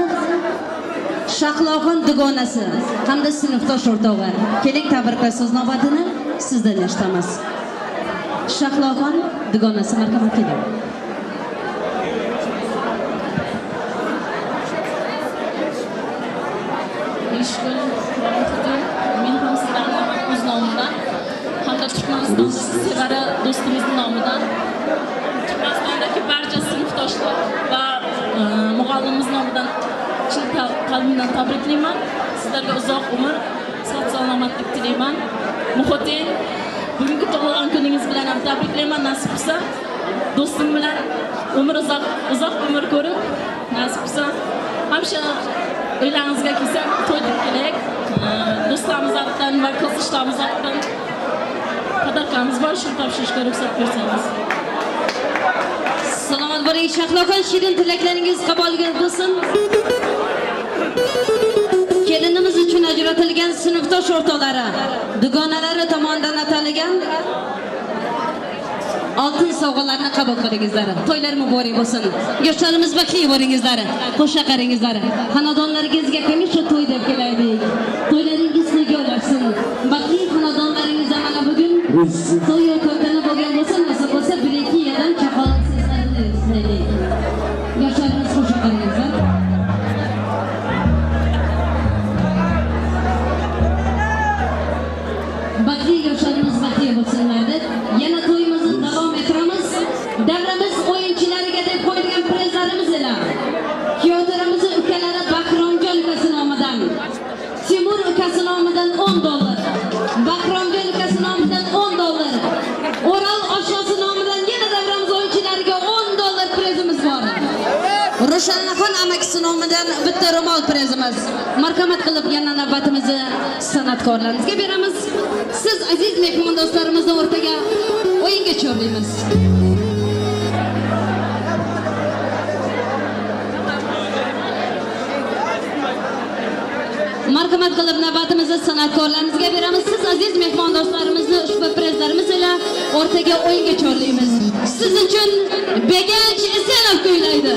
Shahloxon dugonasi hamda sinfdosh o'rtog'i. Keling tabriklar so'z navbatini sizdan eshitamiz. Shahloxon dugonasi marhamat keling. Eshkul men ham sizlarni o'z nomimdan hamda Turkmaniston sevara do'stimizning nomidan Turkmanistondagi barcha sinfdoshlar va muallimimiz nomidan chin qalbimdan tabriklayman. Sizlarga uzoq umr, sog' salomatlik tilayman. Muhiddin, bugungi tug'ilgan kuningiz bilan ham tabriklayman. Nasib bo'lsa, do'stim bilan uzoq umr ko'rib, nasib bo'lsa, hamisha uylaringizga kelsa to'y deb kerak. Do'stlarimiz ortidan va qiziqishlarimiz ortidan qadrqamiz bor, shuni topshirishga ruxsat bersangiz. Salomat bo'ling Shahloxon, shirin tilaklaringiz qabul bo'lsin. Kelinimiz uchun ajratilgan sinfdosh o'rtoqlari, dugonalari tomonidan atalgan oltin sovg'alarni qabul qilingizlar. To'ylar muborak bo'lsin. Yoshlarimiz baxtli bo'lingizlar. Qo'shaqaringizlar. Xonadonlaringizga hamisha to'y deb kelaylik. To'ylaringiz to'yga ulashsin. Baxtli xonadonlaringizda mana bugun to'y o'tayotgani bo'lgan bo'lsa, nasib bo'lsa, bir-ikki yerdan chaqaloq seslarni eslaylik. Yoshlarimiz qo'shaqaringizlar. Baxtli yoshlarimiz baxtli bo'lsinlar deb yana to'yimizni davom ettiramiz. Davramiz o'yinchilariga deb qo'yilgan prizlarimiz bilan Kyotaramiz ukalari Bahromjon ukasi nomidan, Timur ukasi nomidan $10, Bahromjon ukasi nomidan $10, O'ral oshnasi nomidan yana davramiz o'yinchilariga $10 prizimiz bor. Ro'shanaxon amakisi nomidan bitta ro'mol prizimiz. Marhamat qilib yana navbatimizni san'atkorlarimizga beramiz. Siz aziz mehmondo'stlarimizni o'rtaga o'yinga chorlaymiz. Marhamat qilib navbatimizni san'atkorlarimizga beramiz. Siz aziz mehmondo'stlarimizni ushbu prizlarimiz bilan o'rtaga o'yinga chorlaymiz. Siz uchun Beganch Isenov kuylaydi.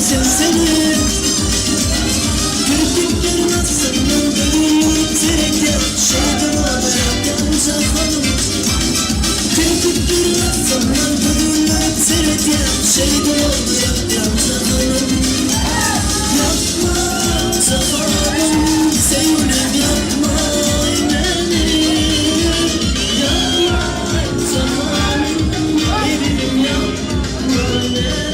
seni Kirpik görmezsen ben dönüp Serekler şeyden olacak Gamze hanım Kirpik görmezsen ben dönüp Serekler şeyden olacak Gamze hanım Yapma zafanım Sevgilim yapma beni Yapma zafanım Evim yapma beni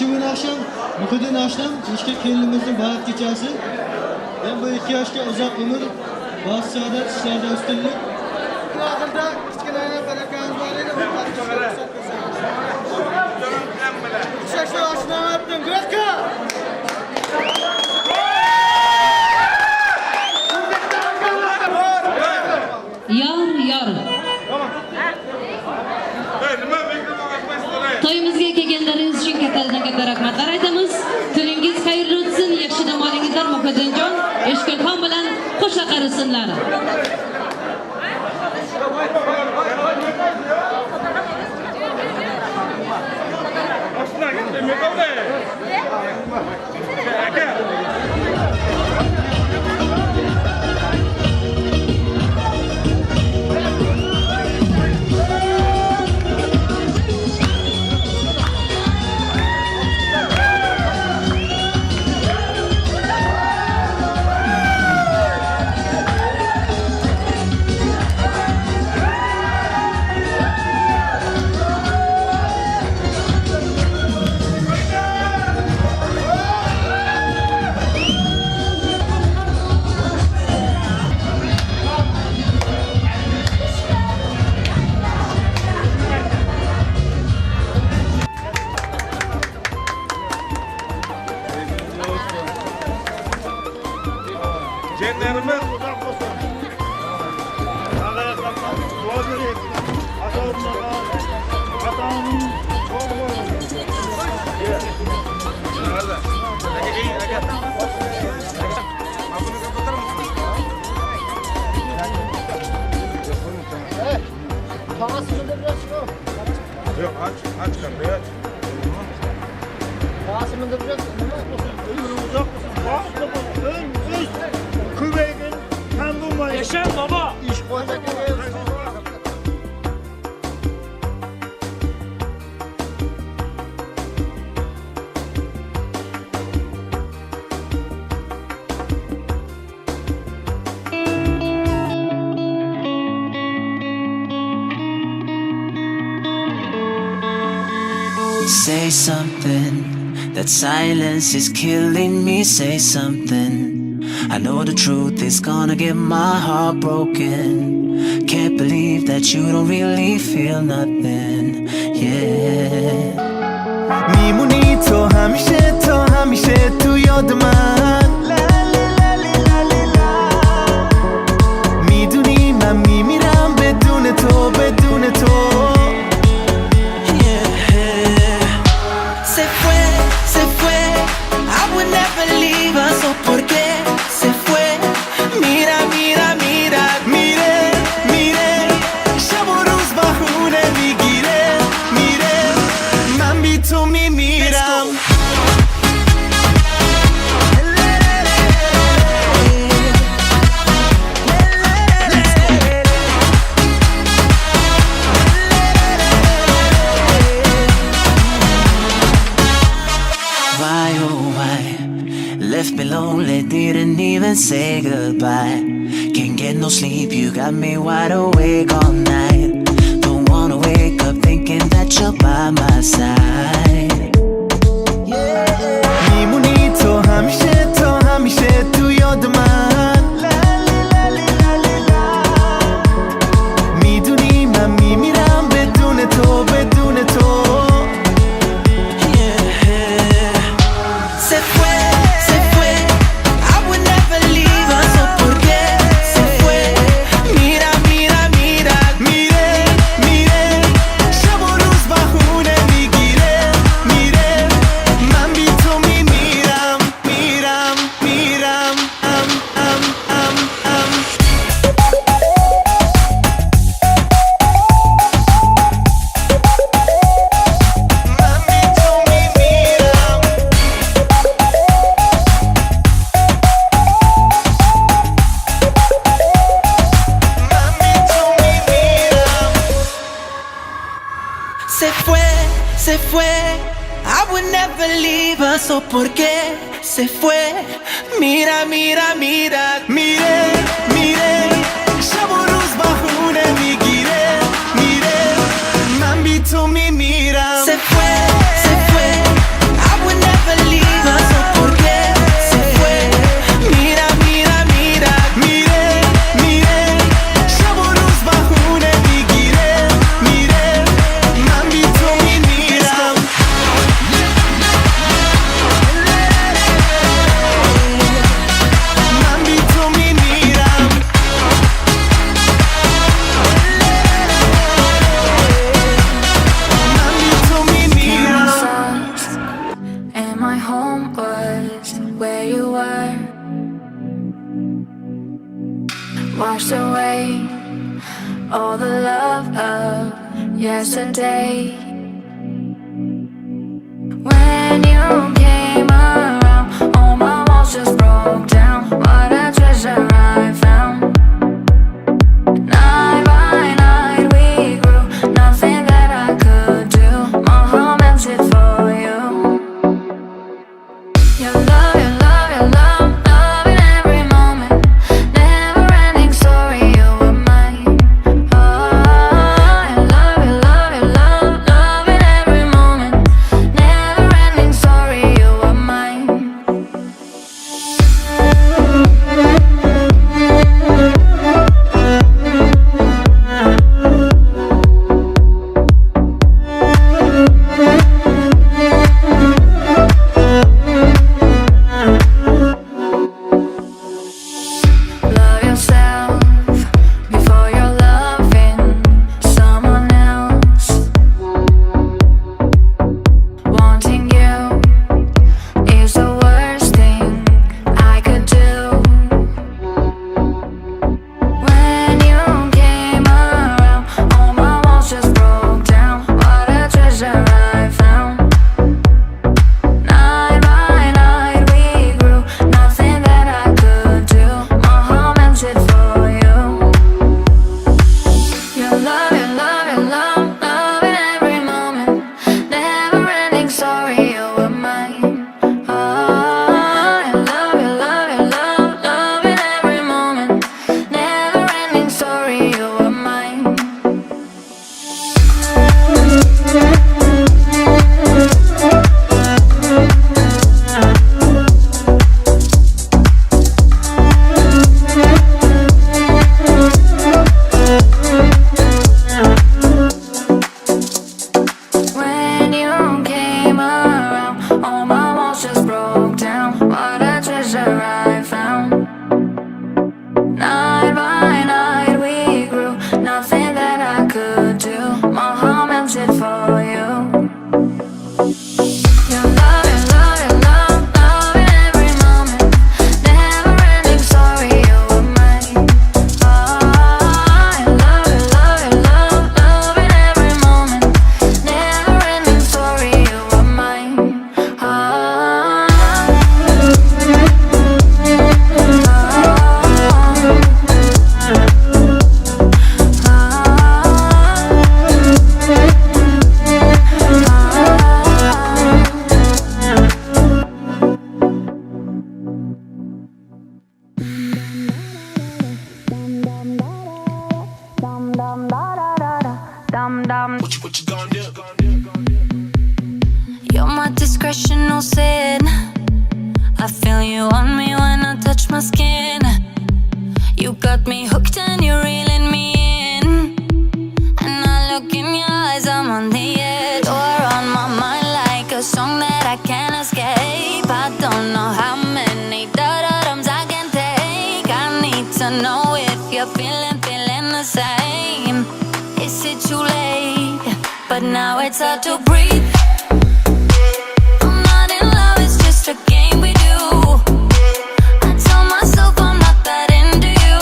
Şimin akşam, Muhyiddin akşam, işte kendimizin bahat geçesi. Ben bu 2 yaşta uzak ömür, bazı saadet, işlerde üstünlük. Bu akılda kichkinagina balakangiz bor edi, ondan ruxsat bersangiz. 3 yoshda oshnam Gurka! Yor. To'yimizga kelganlaringiz uchun kattadan katta rahmatlar aytamiz. Tuningiz xayrli o'tsin, yaxshi dam olingizlar Muhyiddinjon. Eshkilxon bilan qo'shla qarisinlar. Yok aç kapıyı aç. Yaşar baba. Say something, that silence is killing me. Say something, I know the truth is gonna get my heart broken. Can't believe that you don't really feel nothing, yeah. میمونی تو همیشه تو یاد من میدونی من میمیرم بدون تو Se fue, I would never leave her. So por qué se fue? Mira, میره شب و روز بهونه میگیره من بی تو میمیرم why, oh why? Left me lonely, didn't even say goodbye. Can't get no sleep, you got me wide awake all night. Don't wanna wake up thinking that you're by my side. میمونی تو همیشه تو یاد من میدونی من میمیرم بدون تو Se fue, I would never leave her. So por qué se fue? Mira, میره شب و روز بهونه میگیره من بی تو میمیرم Se fue, I would never leave her. So por qué se fue? Mira, میره شب و روز بهونه میگیره من بی تو میمیرم se fue, I washed away all the love of yesterday. When you came around, all my walls just broke down. What a treasure I found. Night by night we grew, nothing that I could do. My heart melted for you. Your love, your love, your love, love in every moment. Never ending story, you were mine. Oh, your love, your love, your love, love in every moment. Never ending story, you were mine. Love yourself before you're loving someone else. Wanting you is the worst thing I could do. When you came around, all my walls just broke down. What a treasure I found. Night by night we grew, nothing that I could do. My heart melted for you. Your love, your love, your love, love in every moment. Never ending story, you were mine. Oh, your love, your love, your love, love in every moment. Never ending story, you were mine. When you came around, all my walls just broke down. What a treasure I found. Night by night we grew, nothing that I could do. My heart melted for you. Your love, your love, your love, love in every moment. Never ending story, you were mine. Oh, your love, your love, your love, love in every moment. Never ending story, you were mine. What you gonna do? You're my discretional sin. I feel you on me when I touch my skin. You got me hooked and you're reeling me in. And I look in your eyes, I'm on the edge. You're on my mind like a song that I can't escape. I don't know how many da-da-dums I can take. I need to know if you're feeling the same. Is it too late? But now it's hard to breathe. I'm not in love, it's just a game we do. I tell myself I'm not that into you,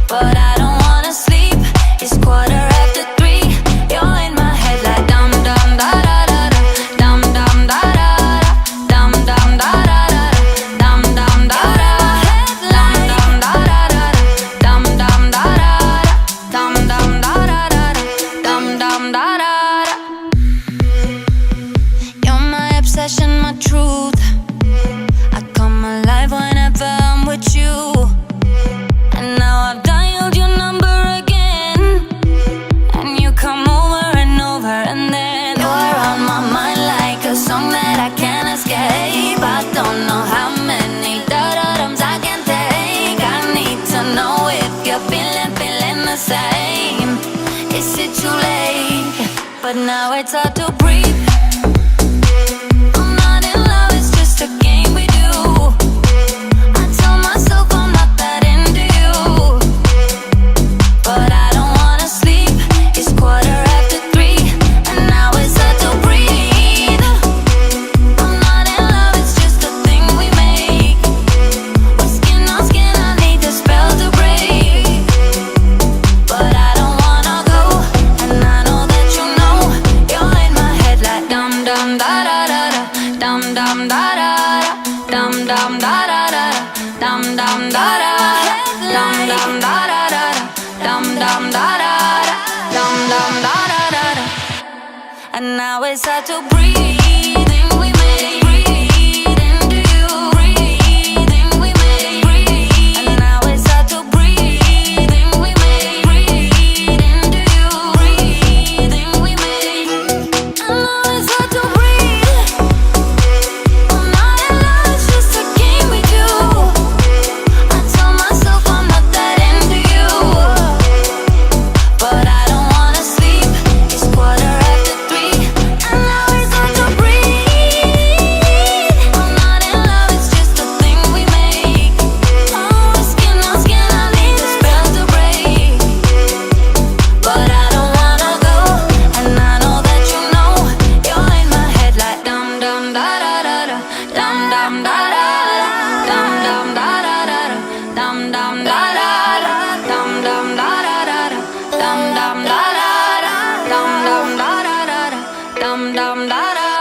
but I don't wanna sleep. It's 3:15. You're in my head like dum dum da da da da, dum dum da da da, dum dum da da da, dum dum da da, dum dum da da da, dum dum da da, dum dum da da da, dum dum da da. You're my obsession, my truth. I come alive whenever I'm with you. And now I've dialed your number again, and you come over and over, and then you're on my mind like a song that I can't escape. I don't know how many da-da-dums I can take. I need to know if you're feeling the same. Is it too late? But now it's hard to breathe. I'm not in love, it's just a game we do. I tell myself I'm not that into you, but I don't wanna sleep. It's 3:15, and now it's hard to breathe. I'm not in love, it's just a thing we make. We're skin on skin, I need the spell And now it's hard to breathe. We made breathe into you. Breathing we made breathe. And now it's hard to breathe. We made breathe into you. Breathing we made. And now it's hard to breathe. I'm not in love, it's just a game we do. I tell myself I'm not that into you, but I don't wanna sleep. It's 3:15, and now it's hard to breathe. I'm not in love, it's just a thing we make. Oh, skin on skin, I need the spell to break. But I don't wanna go, and I know that you know. You're in my head like dum dum da da da da, dum dum da da da, dum dum da da da da, dum dum da da da, dum dum da da da da, dum dum da da da, dum dum da da da, dum dum da da.